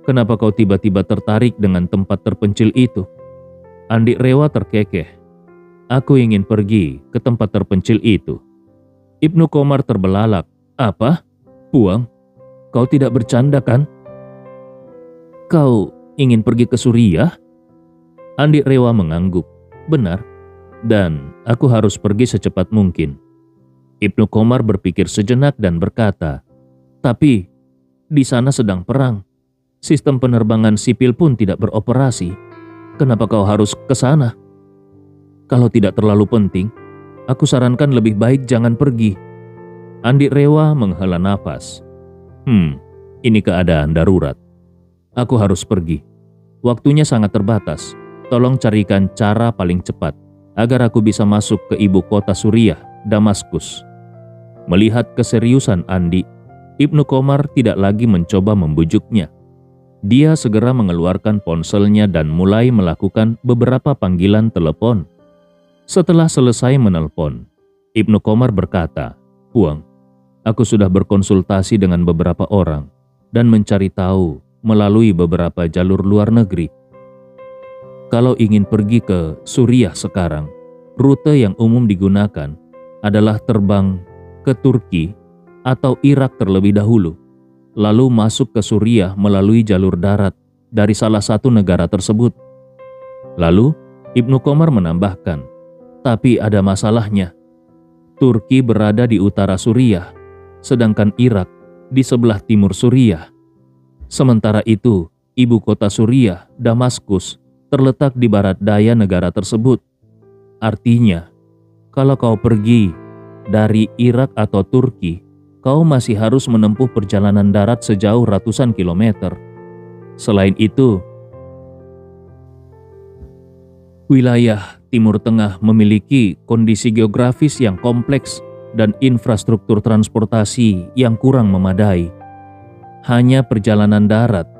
kenapa kau tiba-tiba tertarik dengan tempat terpencil itu?" Andi Rewa terkekeh. "Aku ingin pergi ke tempat terpencil itu." Ibnu Qomar terbelalak. "Apa? Puang, kau tidak bercanda kan? Kau ingin pergi ke Suriah?" Andi Rewa mengangguk. "Benar, dan aku harus pergi secepat mungkin." Ibnu Qomar berpikir sejenak dan berkata, "Tapi di sana sedang perang. Sistem penerbangan sipil pun tidak beroperasi. Kenapa kau harus ke sana? Kalau tidak terlalu penting, aku sarankan lebih baik jangan pergi." Andi Rewa menghela nafas. Ini keadaan darurat. Aku harus pergi. Waktunya sangat terbatas. Tolong carikan cara paling cepat agar aku bisa masuk ke ibu kota Suriah, Damaskus." Melihat keseriusan Andi, Ibnu Qomar tidak lagi mencoba membujuknya. Dia segera mengeluarkan ponselnya dan mulai melakukan beberapa panggilan telepon. Setelah selesai menelpon, Ibnu Qomar berkata, "Puang, aku sudah berkonsultasi dengan beberapa orang. dan mencari tahu melalui beberapa jalur luar negeri. Kalau ingin pergi ke Suriah sekarang, rute yang umum digunakan adalah terbang ke Turki atau Irak terlebih dahulu, lalu masuk ke Suriah melalui jalur darat dari salah satu negara tersebut. Lalu Ibnu Qomar menambahkan, tapi ada masalahnya. Turki berada di utara Suriah, sedangkan Irak di sebelah timur Suriah. Sementara itu, ibu kota Suriah, Damaskus, terletak di barat daya negara tersebut. Artinya, kalau kau pergi dari Irak atau Turki, kau masih harus menempuh perjalanan darat sejauh ratusan kilometer. Selain itu, wilayah Timur Tengah memiliki kondisi geografis yang kompleks dan infrastruktur transportasi yang kurang memadai. Hanya perjalanan darat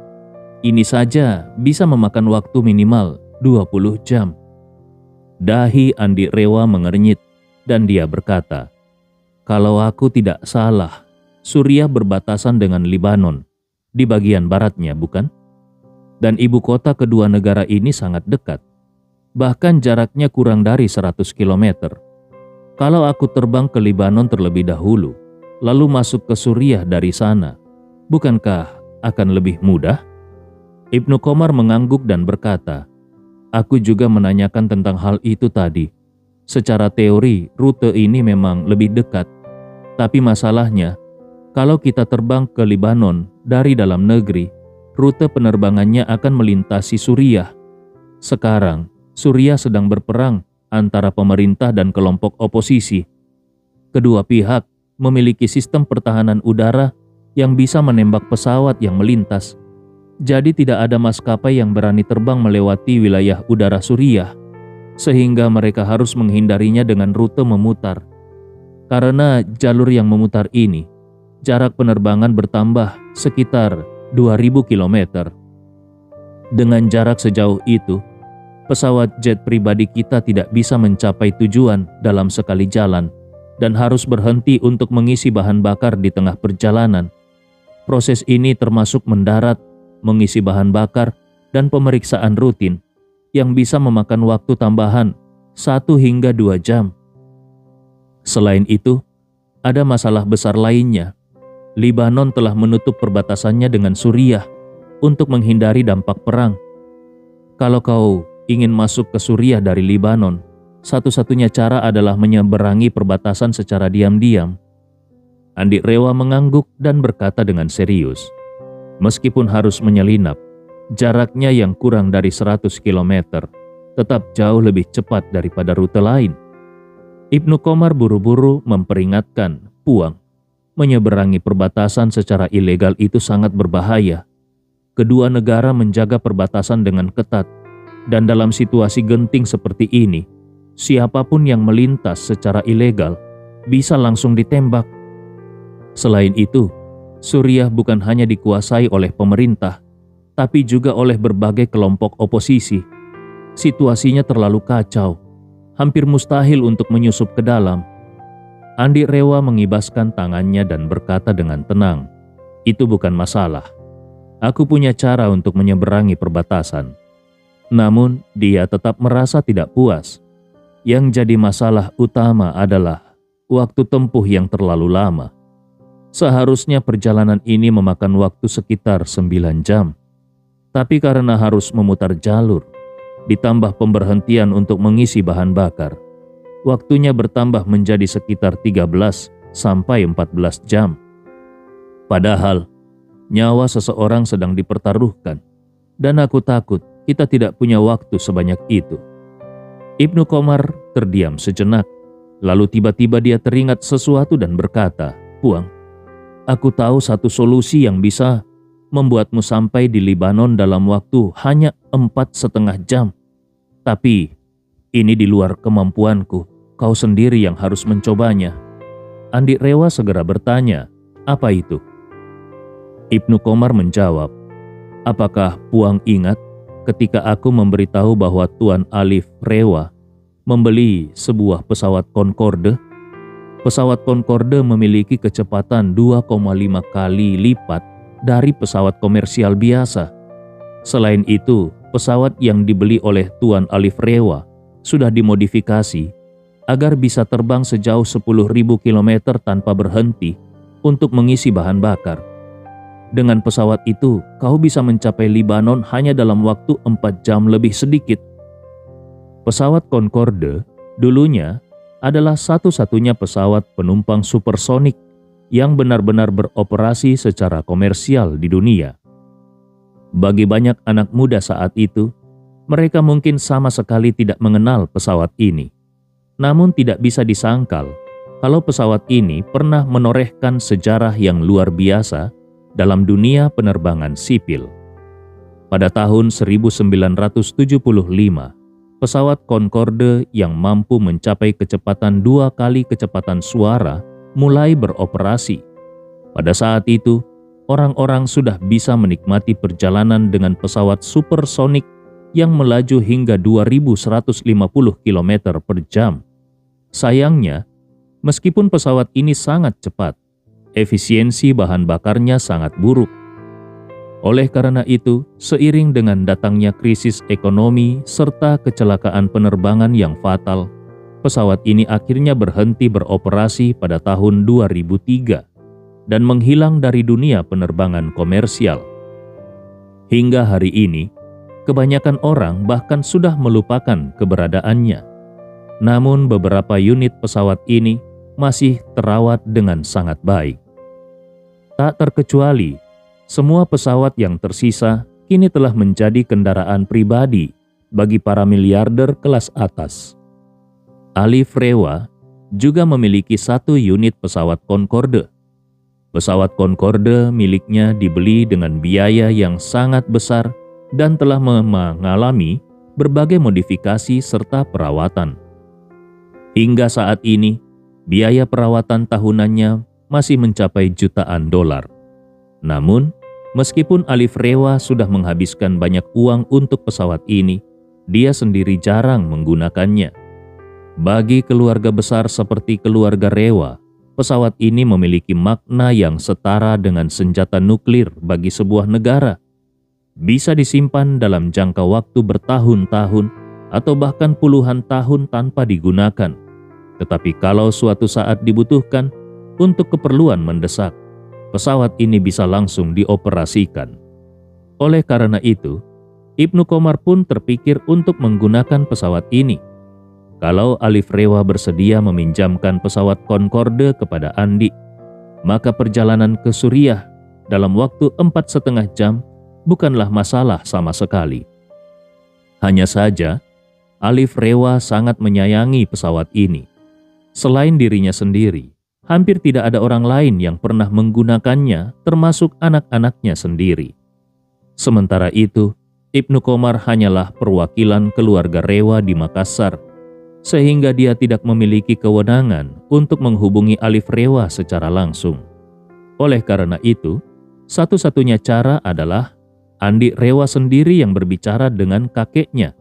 ini saja bisa memakan waktu minimal 20 jam. Dahi Andi Rewa mengernyit dan dia berkata, "Kalau aku tidak salah, Suriah berbatasan dengan Libanon di bagian baratnya, bukan? Dan ibu kota kedua negara ini sangat dekat. Bahkan jaraknya kurang dari 100 km. Kalau aku terbang ke Libanon terlebih dahulu, lalu masuk ke Suriah dari sana, bukankah akan lebih mudah?" Ibnu Qomar mengangguk dan berkata, "Aku juga menanyakan tentang hal itu tadi. Secara teori, rute ini memang lebih dekat. Tapi masalahnya, kalau kita terbang ke Libanon dari dalam negeri, rute penerbangannya akan melintasi Suriah. Sekarang, Suriah sedang berperang antara pemerintah dan kelompok oposisi. Kedua pihak memiliki sistem pertahanan udara yang bisa menembak pesawat yang melintas. Jadi tidak ada maskapai yang berani terbang melewati wilayah udara Suriah, sehingga mereka harus menghindarinya dengan rute memutar. Karena jalur yang memutar ini, jarak penerbangan bertambah sekitar 2000 km. Dengan jarak sejauh itu, pesawat jet pribadi kita tidak bisa mencapai tujuan dalam sekali jalan dan harus berhenti untuk mengisi bahan bakar di tengah perjalanan. Proses ini termasuk mendarat, mengisi bahan bakar, dan pemeriksaan rutin yang bisa memakan waktu tambahan 1 hingga 2 jam. Selain itu, ada masalah besar lainnya. Libanon telah menutup perbatasannya dengan Suriah untuk menghindari dampak perang. Kalau kau ingin masuk ke Suriah dari Libanon, satu-satunya cara adalah menyeberangi perbatasan secara diam-diam. Andi Rewa mengangguk dan berkata dengan serius, "Meskipun harus menyelinap, jaraknya yang kurang dari 100 km, tetap jauh lebih cepat daripada rute lain." Ibnu Qomar buru-buru memperingatkan Puang, menyeberangi perbatasan secara ilegal itu sangat berbahaya. Kedua negara menjaga perbatasan dengan ketat, dan dalam situasi genting seperti ini, siapapun yang melintas secara ilegal bisa langsung ditembak. Selain itu, Suriah bukan hanya dikuasai oleh pemerintah, tapi juga oleh berbagai kelompok oposisi. Situasinya terlalu kacau, hampir mustahil untuk menyusup ke dalam. Andi Rewa mengibaskan tangannya dan berkata dengan tenang, "Itu bukan masalah. Aku punya cara untuk menyeberangi perbatasan." Namun, dia tetap merasa tidak puas. Yang jadi masalah utama adalah waktu tempuh yang terlalu lama. Seharusnya perjalanan ini memakan waktu sekitar 9 jam. Tapi karena harus memutar jalur, ditambah pemberhentian untuk mengisi bahan bakar, waktunya bertambah menjadi sekitar 13 sampai 14 jam. Padahal, nyawa seseorang sedang dipertaruhkan, dan aku takut kita tidak punya waktu sebanyak itu. Ibnu Qomar terdiam sejenak, lalu tiba-tiba dia teringat sesuatu dan berkata, "Puang, aku tahu satu solusi yang bisa membuatmu sampai di Libanon dalam waktu hanya 4,5 jam. Tapi ini di luar kemampuanku, kau sendiri yang harus mencobanya." Andi Rewa segera bertanya, "Apa itu?" Ibnu Qomar menjawab, "Apakah Puang ingat ketika aku memberitahu bahwa Tuan Alif Rewa membeli sebuah pesawat Concorde? Pesawat Concorde memiliki kecepatan 2,5 kali lipat dari pesawat komersial biasa. Selain itu, pesawat yang dibeli oleh Tuan Alif Rewa sudah dimodifikasi agar bisa terbang sejauh 10.000 km tanpa berhenti untuk mengisi bahan bakar. Dengan pesawat itu, kau bisa mencapai Libanon hanya dalam waktu 4 jam lebih sedikit. Pesawat Concorde dulunya adalah satu-satunya pesawat penumpang supersonik yang benar-benar beroperasi secara komersial di dunia. Bagi banyak anak muda saat itu, mereka mungkin sama sekali tidak mengenal pesawat ini. Namun tidak bisa disangkal kalau pesawat ini pernah menorehkan sejarah yang luar biasa dalam dunia penerbangan sipil. Pada tahun 1975, pesawat Concorde yang mampu mencapai kecepatan 2 kali kecepatan suara mulai beroperasi. Pada saat itu, orang-orang sudah bisa menikmati perjalanan dengan pesawat supersonik yang melaju hingga 2.150 km per jam. Sayangnya, meskipun pesawat ini sangat cepat, efisiensi bahan bakarnya sangat buruk. Oleh karena itu, seiring dengan datangnya krisis ekonomi serta kecelakaan penerbangan yang fatal, pesawat ini akhirnya berhenti beroperasi pada tahun 2003 dan menghilang dari dunia penerbangan komersial. Hingga hari ini, kebanyakan orang bahkan sudah melupakan keberadaannya. Namun beberapa unit pesawat ini masih terawat dengan sangat baik. Tak terkecuali, semua pesawat yang tersisa kini telah menjadi kendaraan pribadi bagi para miliarder kelas atas. Alif Rewa juga memiliki 1 unit pesawat Concorde. Pesawat Concorde miliknya dibeli dengan biaya yang sangat besar dan telah mengalami berbagai modifikasi serta perawatan. Hingga saat ini, biaya perawatan tahunannya masih mencapai jutaan dolar. Namun, meskipun Alif Rewa sudah menghabiskan banyak uang untuk pesawat ini, dia sendiri jarang menggunakannya. Bagi keluarga besar seperti keluarga Rewa, pesawat ini memiliki makna yang setara dengan senjata nuklir bagi sebuah negara. Bisa disimpan dalam jangka waktu bertahun-tahun atau bahkan puluhan tahun tanpa digunakan. Tetapi kalau suatu saat dibutuhkan untuk keperluan mendesak, pesawat ini bisa langsung dioperasikan. Oleh karena itu, Ibnu Qomar pun terpikir untuk menggunakan pesawat ini. Kalau Alif Rewa bersedia meminjamkan pesawat Concorde kepada Andi, maka perjalanan ke Suriah dalam waktu 4,5 jam bukanlah masalah sama sekali. Hanya saja, Alif Rewa sangat menyayangi pesawat ini. Selain dirinya sendiri, hampir tidak ada orang lain yang pernah menggunakannya, termasuk anak-anaknya sendiri. Sementara itu, Ibnu Qomar hanyalah perwakilan keluarga Rewa di Makassar, sehingga dia tidak memiliki kewenangan untuk menghubungi Alif Rewa secara langsung. Oleh karena itu, satu-satunya cara adalah Andi Rewa sendiri yang berbicara dengan kakeknya.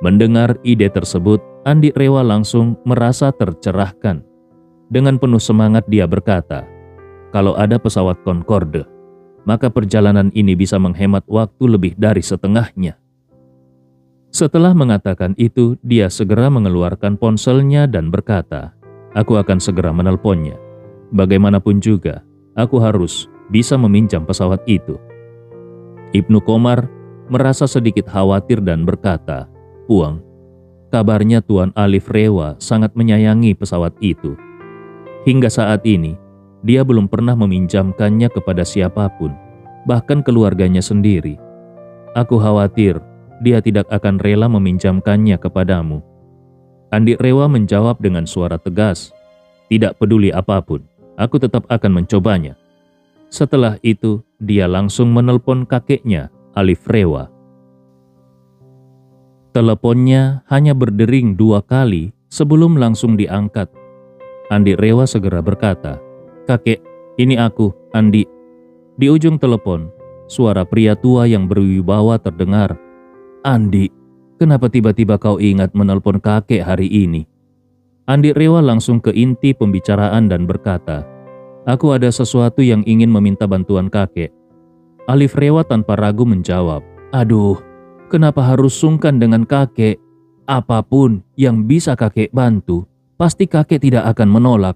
Mendengar ide tersebut, Andi Rewa langsung merasa tercerahkan. Dengan penuh semangat dia berkata, "Kalau ada pesawat Concorde, maka perjalanan ini bisa menghemat waktu lebih dari setengahnya." Setelah mengatakan itu, dia segera mengeluarkan ponselnya dan berkata, "Aku akan segera menelponnya. Bagaimanapun juga, aku harus bisa meminjam pesawat itu." Ibnu Qomar merasa sedikit khawatir dan berkata, "Puang, kabarnya Tuan Alif Rewa sangat menyayangi pesawat itu. Hingga saat ini, dia belum pernah meminjamkannya kepada siapapun, bahkan keluarganya sendiri. Aku khawatir dia tidak akan rela meminjamkannya kepadamu." Andi Rewa menjawab dengan suara tegas, "Tidak peduli apapun, aku tetap akan mencobanya." Setelah itu, dia langsung menelpon kakeknya, Alif Rewa. Teleponnya hanya berdering 2 kali sebelum langsung diangkat. Andi Rewa segera berkata, "Kakek, ini aku, Andi." Di ujung telepon, suara pria tua yang berwibawa terdengar. "Andi, kenapa tiba-tiba kau ingat menelpon kakek hari ini?" Andi Rewa langsung ke inti pembicaraan dan berkata, "Aku ada sesuatu yang ingin meminta bantuan kakek. Alif Rewa tanpa ragu menjawab, "Aduh, kenapa harus sungkan dengan kakek? Apapun yang bisa kakek bantu, pasti kakek tidak akan menolak."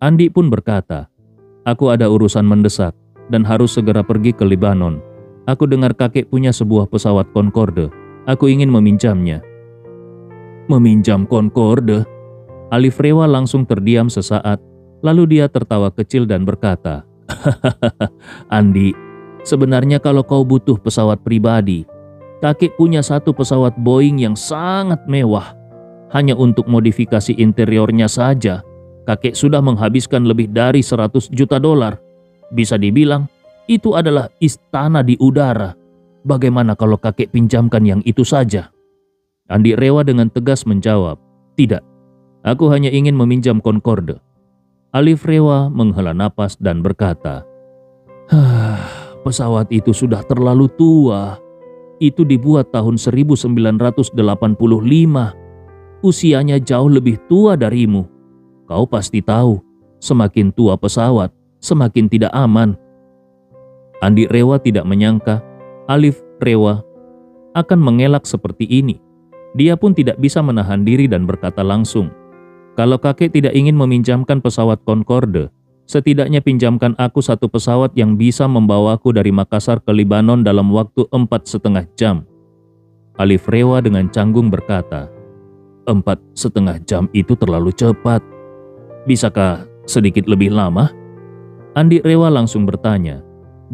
Andi pun berkata, "Aku ada urusan mendesak dan harus segera pergi ke Lebanon. Aku dengar kakek punya sebuah pesawat Concorde. Aku ingin meminjamnya." "Meminjam Concorde?" Alif Rewa langsung terdiam sesaat, lalu dia tertawa kecil dan berkata, "Andi, sebenarnya kalau kau butuh pesawat pribadi, kakek punya satu pesawat Boeing yang sangat mewah. Hanya untuk modifikasi interiornya saja, kakek sudah menghabiskan lebih dari 100 juta dolar. Bisa dibilang, itu adalah istana di udara. Bagaimana kalau kakek pinjamkan yang itu saja?" Andi Rewa dengan tegas menjawab, "Tidak, aku hanya ingin meminjam Concorde." Alif Rewa menghela napas dan berkata, "Pesawat itu sudah terlalu tua. Itu dibuat tahun 1985. Usianya jauh lebih tua darimu. Kau pasti tahu, semakin tua pesawat, semakin tidak aman." Andi Rewa tidak menyangka Alif Rewa akan mengelak seperti ini. Dia pun tidak bisa menahan diri dan berkata langsung, "Kalau kakek tidak ingin meminjamkan pesawat Concorde, setidaknya pinjamkan aku satu pesawat yang bisa membawaku dari Makassar ke Lebanon dalam waktu 4,5 jam." Alif Rewa dengan canggung berkata, 4,5 jam itu terlalu cepat. Bisakah sedikit lebih lama?" Andi Rewa langsung bertanya,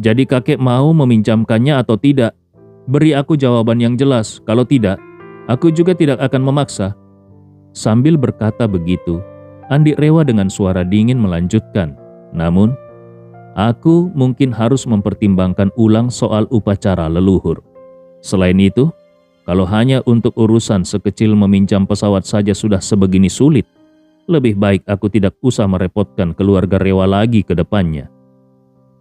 "Jadi kakek mau meminjamkannya atau tidak? Beri aku jawaban yang jelas, kalau tidak, aku juga tidak akan memaksa." Sambil berkata begitu, Andi Rewa dengan suara dingin melanjutkan, "Namun, aku mungkin harus mempertimbangkan ulang soal upacara leluhur. Selain itu, kalau hanya untuk urusan sekecil meminjam pesawat saja sudah sebegini sulit, lebih baik aku tidak usah merepotkan keluarga Rewa lagi ke depannya."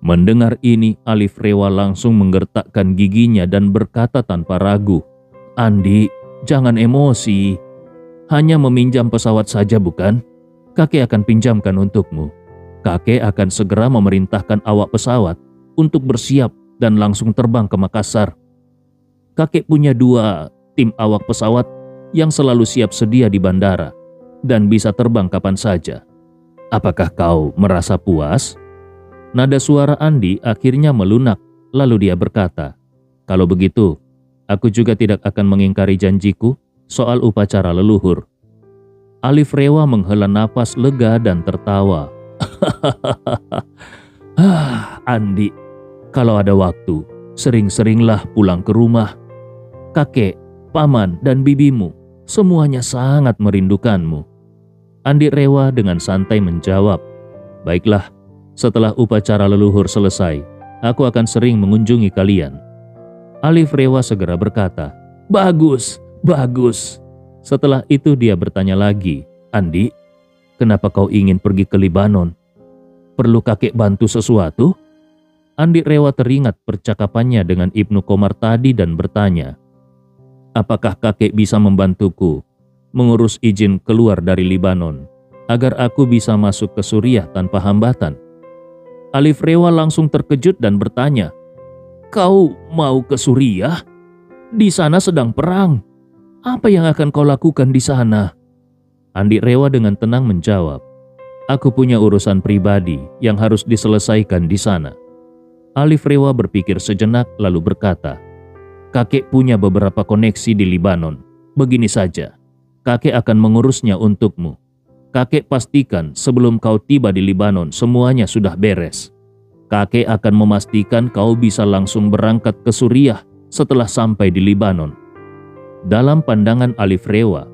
Mendengar ini, Alif Rewa langsung menggertakkan giginya dan berkata tanpa ragu, "Andi, jangan emosi. Hanya meminjam pesawat saja bukan? Kakek akan pinjamkan untukmu. Kakek akan segera memerintahkan awak pesawat untuk bersiap dan langsung terbang ke Makassar. Kakek punya 2 tim awak pesawat yang selalu siap sedia di bandara dan bisa terbang kapan saja. Apakah kau merasa puas?" Nada suara Andi akhirnya melunak, lalu dia berkata, "Kalau begitu, aku juga tidak akan mengingkari janjiku soal upacara leluhur." Alif Rewa menghela napas lega dan tertawa. "Andi, kalau ada waktu, sering-seringlah pulang ke rumah. Kakek, paman, dan bibimu semuanya sangat merindukanmu." Andi Rewa dengan santai menjawab, "Baiklah, setelah upacara leluhur selesai, aku akan sering mengunjungi kalian." Alif Rewa segera berkata, "Bagus, bagus." Setelah itu dia bertanya lagi, "Andi, kenapa kau ingin pergi ke Lebanon? Perlu kakek bantu sesuatu?" Andi Rewa teringat percakapannya dengan Ibnu Komar tadi dan bertanya, "Apakah kakek bisa membantuku mengurus izin keluar dari Lebanon agar aku bisa masuk ke Suriah tanpa hambatan?" Alif Rewa langsung terkejut dan bertanya, "Kau mau ke Suriah? Di sana sedang perang. Apa yang akan kau lakukan di sana?" Andi Rewa dengan tenang menjawab, "Aku punya urusan pribadi yang harus diselesaikan di sana." Alif Rewa berpikir sejenak lalu berkata, "Kakek punya beberapa koneksi di Lebanon. Begini saja, kakek akan mengurusnya untukmu. Kakek pastikan sebelum kau tiba di Lebanon semuanya sudah beres. Kakek akan memastikan kau bisa langsung berangkat ke Suriah setelah sampai di Lebanon." Dalam pandangan Alif Rewa,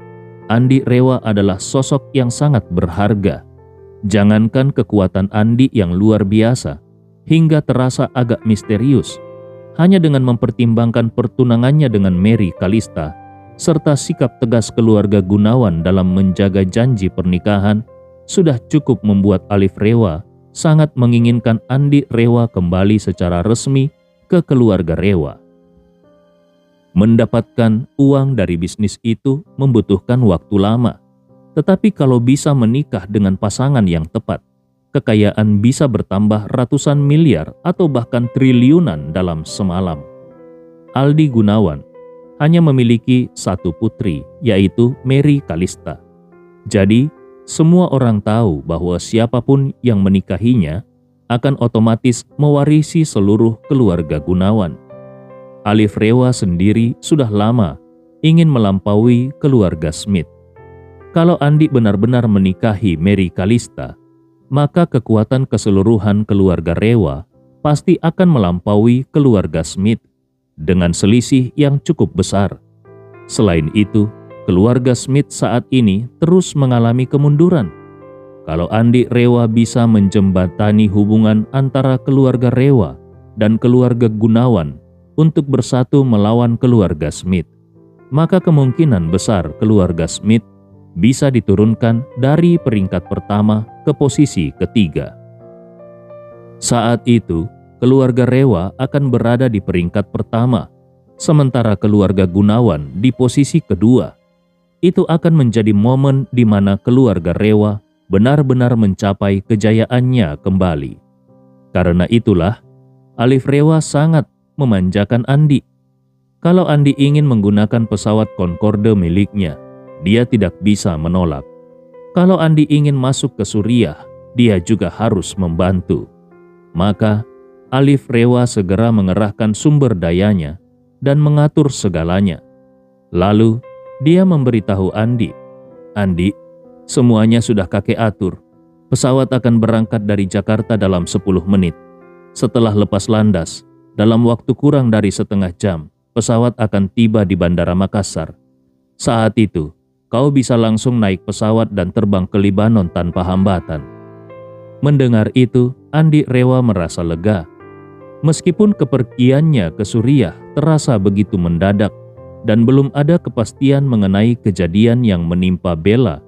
Andi Rewa adalah sosok yang sangat berharga. Jangankan kekuatan Andi yang luar biasa, hingga terasa agak misterius, hanya dengan mempertimbangkan pertunangannya dengan Mary Kalista, serta sikap tegas keluarga Gunawan dalam menjaga janji pernikahan, sudah cukup membuat Alif Rewa sangat menginginkan Andi Rewa kembali secara resmi ke keluarga Rewa. Mendapatkan uang dari bisnis itu membutuhkan waktu lama, tetapi kalau bisa menikah dengan pasangan yang tepat, kekayaan bisa bertambah ratusan miliar atau bahkan triliunan dalam semalam. Aldi Gunawan hanya memiliki satu putri, yaitu Mary Kalista. Jadi, semua orang tahu bahwa siapapun yang menikahinya akan otomatis mewarisi seluruh keluarga Gunawan. Alif Rewa sendiri sudah lama ingin melampaui keluarga Smith. Kalau Andi benar-benar menikahi Mary Kalista, maka kekuatan keseluruhan keluarga Rewa pasti akan melampaui keluarga Smith dengan selisih yang cukup besar. Selain itu, keluarga Smith saat ini terus mengalami kemunduran. Kalau Andi Rewa bisa menjembatani hubungan antara keluarga Rewa dan keluarga Gunawan untuk bersatu melawan keluarga Smith, maka kemungkinan besar keluarga Smith bisa diturunkan dari peringkat pertama ke posisi ketiga. Saat itu, keluarga Rewa akan berada di peringkat pertama, sementara keluarga Gunawan di posisi kedua. Itu akan menjadi momen di mana keluarga Rewa benar-benar mencapai kejayaannya kembali. Karena itulah, Alif Rewa sangat memanjakan Andi. Kalau Andi ingin menggunakan pesawat Concorde miliknya, dia tidak bisa menolak. Kalau Andi ingin masuk ke Suriah, dia juga harus membantu. Maka, Alif Rewa segera mengerahkan sumber dayanya dan mengatur segalanya. Lalu, dia memberitahu Andi, "Andi, semuanya sudah kakek atur. Pesawat akan berangkat dari Jakarta dalam 10 menit. Setelah lepas landas, dalam waktu kurang dari setengah jam, pesawat akan tiba di Bandara Makassar. Saat itu, kau bisa langsung naik pesawat dan terbang ke Libanon tanpa hambatan." Mendengar itu, Andi Rewa merasa lega. Meskipun kepergiannya ke Suriah terasa begitu mendadak dan belum ada kepastian mengenai kejadian yang menimpa Bella,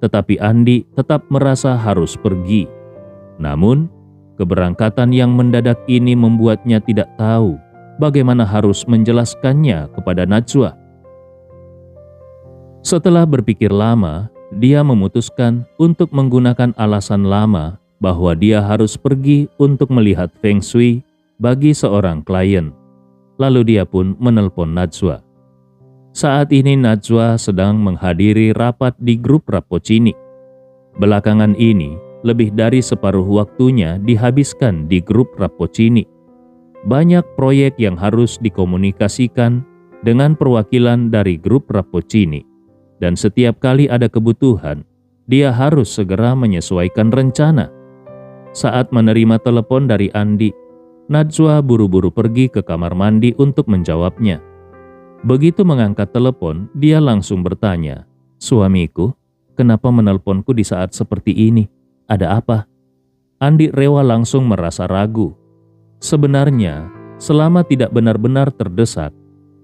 tetapi Andi tetap merasa harus pergi. Namun, keberangkatan yang mendadak ini membuatnya tidak tahu bagaimana harus menjelaskannya kepada Najwa. Setelah berpikir lama, dia memutuskan untuk menggunakan alasan lama bahwa dia harus pergi untuk melihat Feng Shui bagi seorang klien. Lalu dia pun menelpon Najwa. Saat ini Najwa sedang menghadiri rapat di grup Rapocini. Belakangan ini, lebih dari separuh waktunya dihabiskan di grup Rapocini. Banyak proyek yang harus dikomunikasikan dengan perwakilan dari grup Rapocini. Dan setiap kali ada kebutuhan, dia harus segera menyesuaikan rencana. Saat menerima telepon dari Andi, Najwa buru-buru pergi ke kamar mandi untuk menjawabnya. Begitu mengangkat telepon, dia langsung bertanya, "Suamiku, kenapa menelponku di saat seperti ini? Ada apa?" Andi Rewa langsung merasa ragu. Sebenarnya, selama tidak benar-benar terdesak,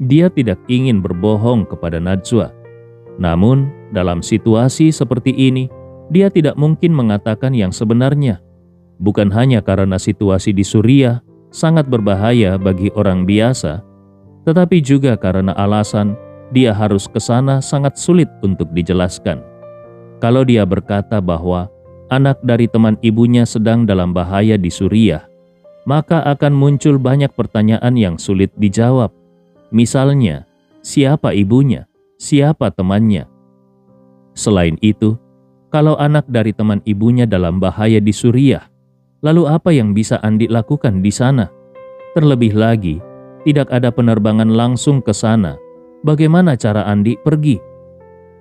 dia tidak ingin berbohong kepada Najwa. Namun, dalam situasi seperti ini, dia tidak mungkin mengatakan yang sebenarnya. Bukan hanya karena situasi di Suriah sangat berbahaya bagi orang biasa, tetapi juga karena alasan dia harus ke sana sangat sulit untuk dijelaskan. Kalau dia berkata bahwa anak dari teman ibunya sedang dalam bahaya di Suriah, maka akan muncul banyak pertanyaan yang sulit dijawab. Misalnya, siapa ibunya? Siapa temannya? Selain itu, kalau anak dari teman ibunya dalam bahaya di Suriah, lalu apa yang bisa Andi lakukan di sana? Terlebih lagi, tidak ada penerbangan langsung ke sana. Bagaimana cara Andi pergi?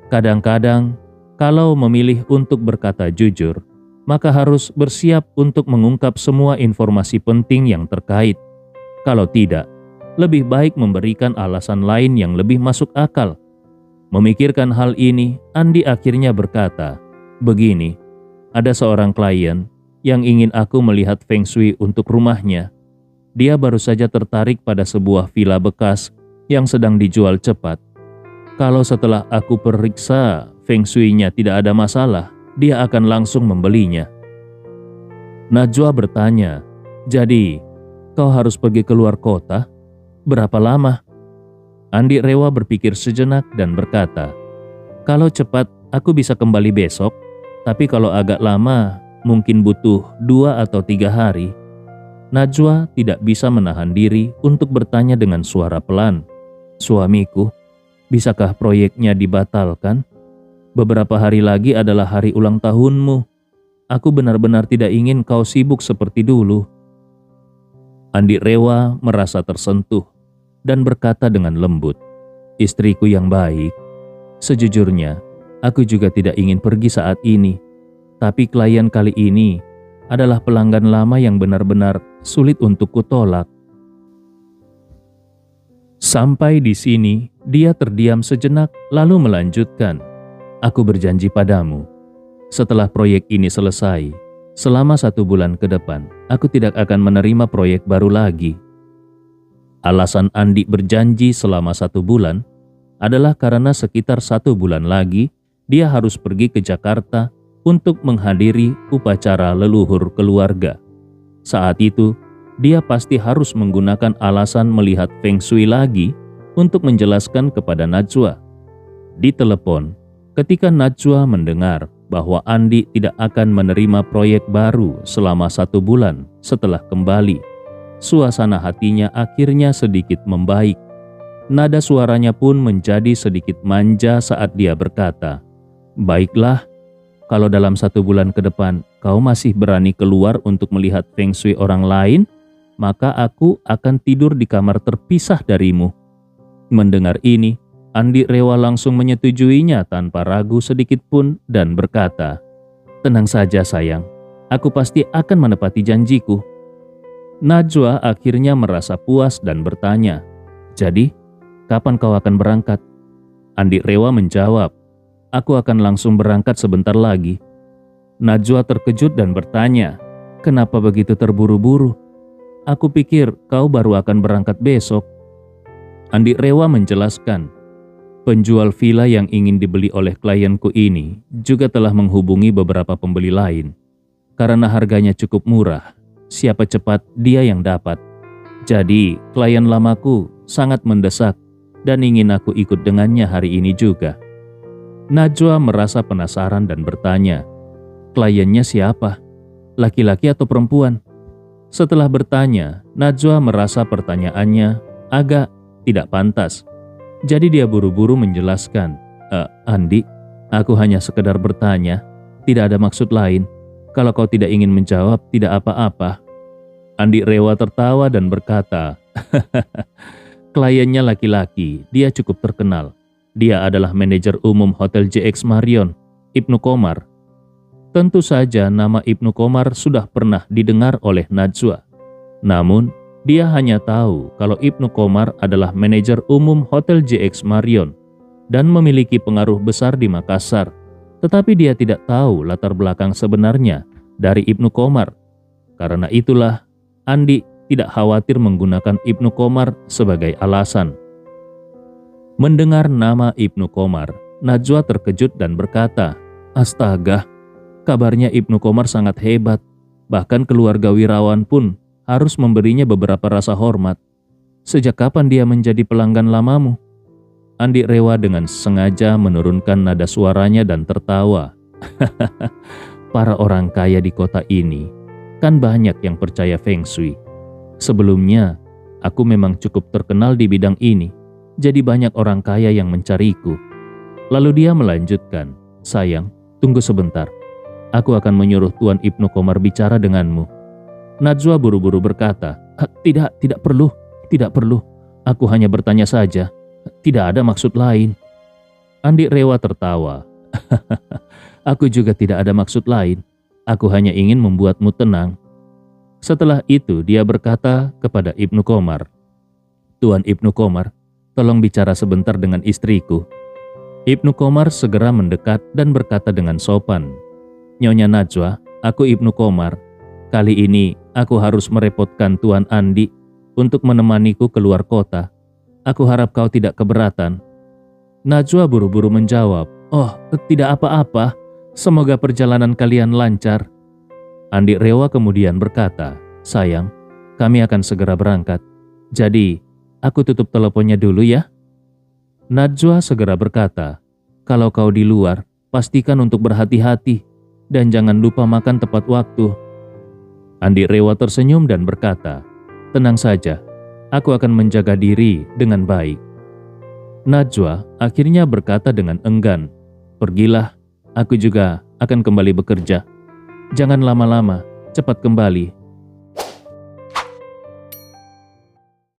Kadang-kadang, kalau memilih untuk berkata jujur, maka harus bersiap untuk mengungkap semua informasi penting yang terkait. Kalau tidak, lebih baik memberikan alasan lain yang lebih masuk akal. Memikirkan hal ini, Andi akhirnya berkata, "Begini, ada seorang klien yang ingin aku melihat Feng Shui untuk rumahnya. Dia baru saja tertarik pada sebuah villa bekas yang sedang dijual cepat. Kalau setelah aku periksa Feng Shui-nya tidak ada masalah, dia akan langsung membelinya." Najwa bertanya, "Jadi, kau harus pergi keluar kota? Berapa lama?" Andi Rewa berpikir sejenak dan berkata, "Kalau cepat, aku bisa kembali besok. Tapi kalau agak lama, mungkin butuh 2 atau 3 hari. Najwa tidak bisa menahan diri untuk bertanya dengan suara pelan. Suamiku, bisakah proyeknya dibatalkan? Beberapa hari lagi adalah hari ulang tahunmu. Aku benar-benar tidak ingin kau sibuk seperti dulu. Andi Rewa merasa tersentuh dan berkata dengan lembut, istriku yang baik, sejujurnya aku juga tidak ingin pergi saat ini. Tapi klien kali ini adalah pelanggan lama yang benar-benar sulit untuk kutolak. Sampai di sini, dia terdiam sejenak lalu melanjutkan. Aku berjanji padamu, setelah proyek ini selesai, selama 1 bulan ke depan, aku tidak akan menerima proyek baru lagi. Alasan Andi berjanji selama 1 bulan adalah karena sekitar 1 bulan lagi, dia harus pergi ke Jakarta untuk menghadiri upacara leluhur keluarga. Saat itu, dia pasti harus menggunakan alasan melihat Feng Shui lagi untuk menjelaskan kepada Najwa. Di telepon, ketika Najwa mendengar bahwa Andi tidak akan menerima proyek baru selama 1 bulan setelah kembali, suasana hatinya akhirnya sedikit membaik. Nada suaranya pun menjadi sedikit manja saat dia berkata, "Baiklah, kalau dalam 1 bulan ke depan kau masih berani keluar untuk melihat Feng Shui orang lain, maka aku akan tidur di kamar terpisah darimu." Mendengar ini, Andi Rewa langsung menyetujuinya tanpa ragu sedikit pun dan berkata, "Tenang saja sayang, aku pasti akan menepati janjiku." Najwa akhirnya merasa puas dan bertanya, "Jadi, kapan kau akan berangkat?" Andi Rewa menjawab, "Aku akan langsung berangkat sebentar lagi." Najwa terkejut dan bertanya, "Kenapa begitu terburu-buru? Aku pikir kau baru akan berangkat besok." Andi Rewa menjelaskan, penjual villa yang ingin dibeli oleh klienku ini juga telah menghubungi beberapa pembeli lain. Karena harganya cukup murah, siapa cepat dia yang dapat. Jadi klien lamaku sangat mendesak dan ingin aku ikut dengannya hari ini juga. Najwa merasa penasaran dan bertanya, "Kliennya siapa? Laki-laki atau perempuan?" Setelah bertanya, Najwa merasa pertanyaannya agak tidak pantas. Jadi dia buru-buru menjelaskan, "Andi, aku hanya sekedar bertanya, tidak ada maksud lain. Kalau kau tidak ingin menjawab, tidak apa-apa." Andi Rewa tertawa dan berkata, "Kliennya laki-laki, dia cukup terkenal. Dia adalah manajer umum Hotel JX Marion, Ibnu Komar." Tentu saja nama Ibnu Komar sudah pernah didengar oleh Najwa. Namun, dia hanya tahu kalau Ibnu Komar adalah manajer umum Hotel JX Marion dan memiliki pengaruh besar di Makassar. Tetapi dia tidak tahu latar belakang sebenarnya dari Ibnu Komar. Karena itulah, Andi tidak khawatir menggunakan Ibnu Komar sebagai alasan. Mendengar nama Ibnu Komar, Najwa terkejut dan berkata, "Astaga, kabarnya Ibnu Komar sangat hebat. Bahkan keluarga wirawan pun harus memberinya beberapa rasa hormat. Sejak kapan dia menjadi pelanggan lamamu?" Andi Rewa dengan sengaja menurunkan nada suaranya dan tertawa. "Para orang kaya di kota ini kan banyak yang percaya Feng Shui. Sebelumnya, aku memang cukup terkenal di bidang ini. Jadi banyak orang kaya yang mencariku." Lalu dia melanjutkan, "Sayang, tunggu sebentar. Aku akan menyuruh Tuan Ibnu Komar bicara denganmu." Najwa buru-buru berkata, Tidak perlu. Aku hanya bertanya saja. Tidak ada maksud lain." Andi Rewa tertawa. "Aku juga tidak ada maksud lain. Aku hanya ingin membuatmu tenang." Setelah itu dia berkata kepada Ibnu Komar, "Tuan Ibnu Komar, tolong bicara sebentar dengan istriku." Ibnu Komar segera mendekat dan berkata dengan sopan, "Nyonya Najwa, aku Ibnu Komar. Kali ini aku harus merepotkan Tuan Andi untuk menemaniku keluar kota. Aku harap kau tidak keberatan." Najwa buru-buru menjawab, "Oh, tidak apa-apa. Semoga perjalanan kalian lancar." Andi Rewa kemudian berkata, "Sayang, kami akan segera berangkat. Jadi, aku tutup teleponnya dulu ya." Najwa segera berkata, "Kalau kau di luar, pastikan untuk berhati-hati. Dan jangan lupa makan tepat waktu. Andi Rewa tersenyum dan berkata, "Tenang saja, aku akan menjaga diri dengan baik." Najwa akhirnya berkata dengan enggan, "Pergilah, aku juga akan kembali bekerja. Jangan lama-lama, cepat kembali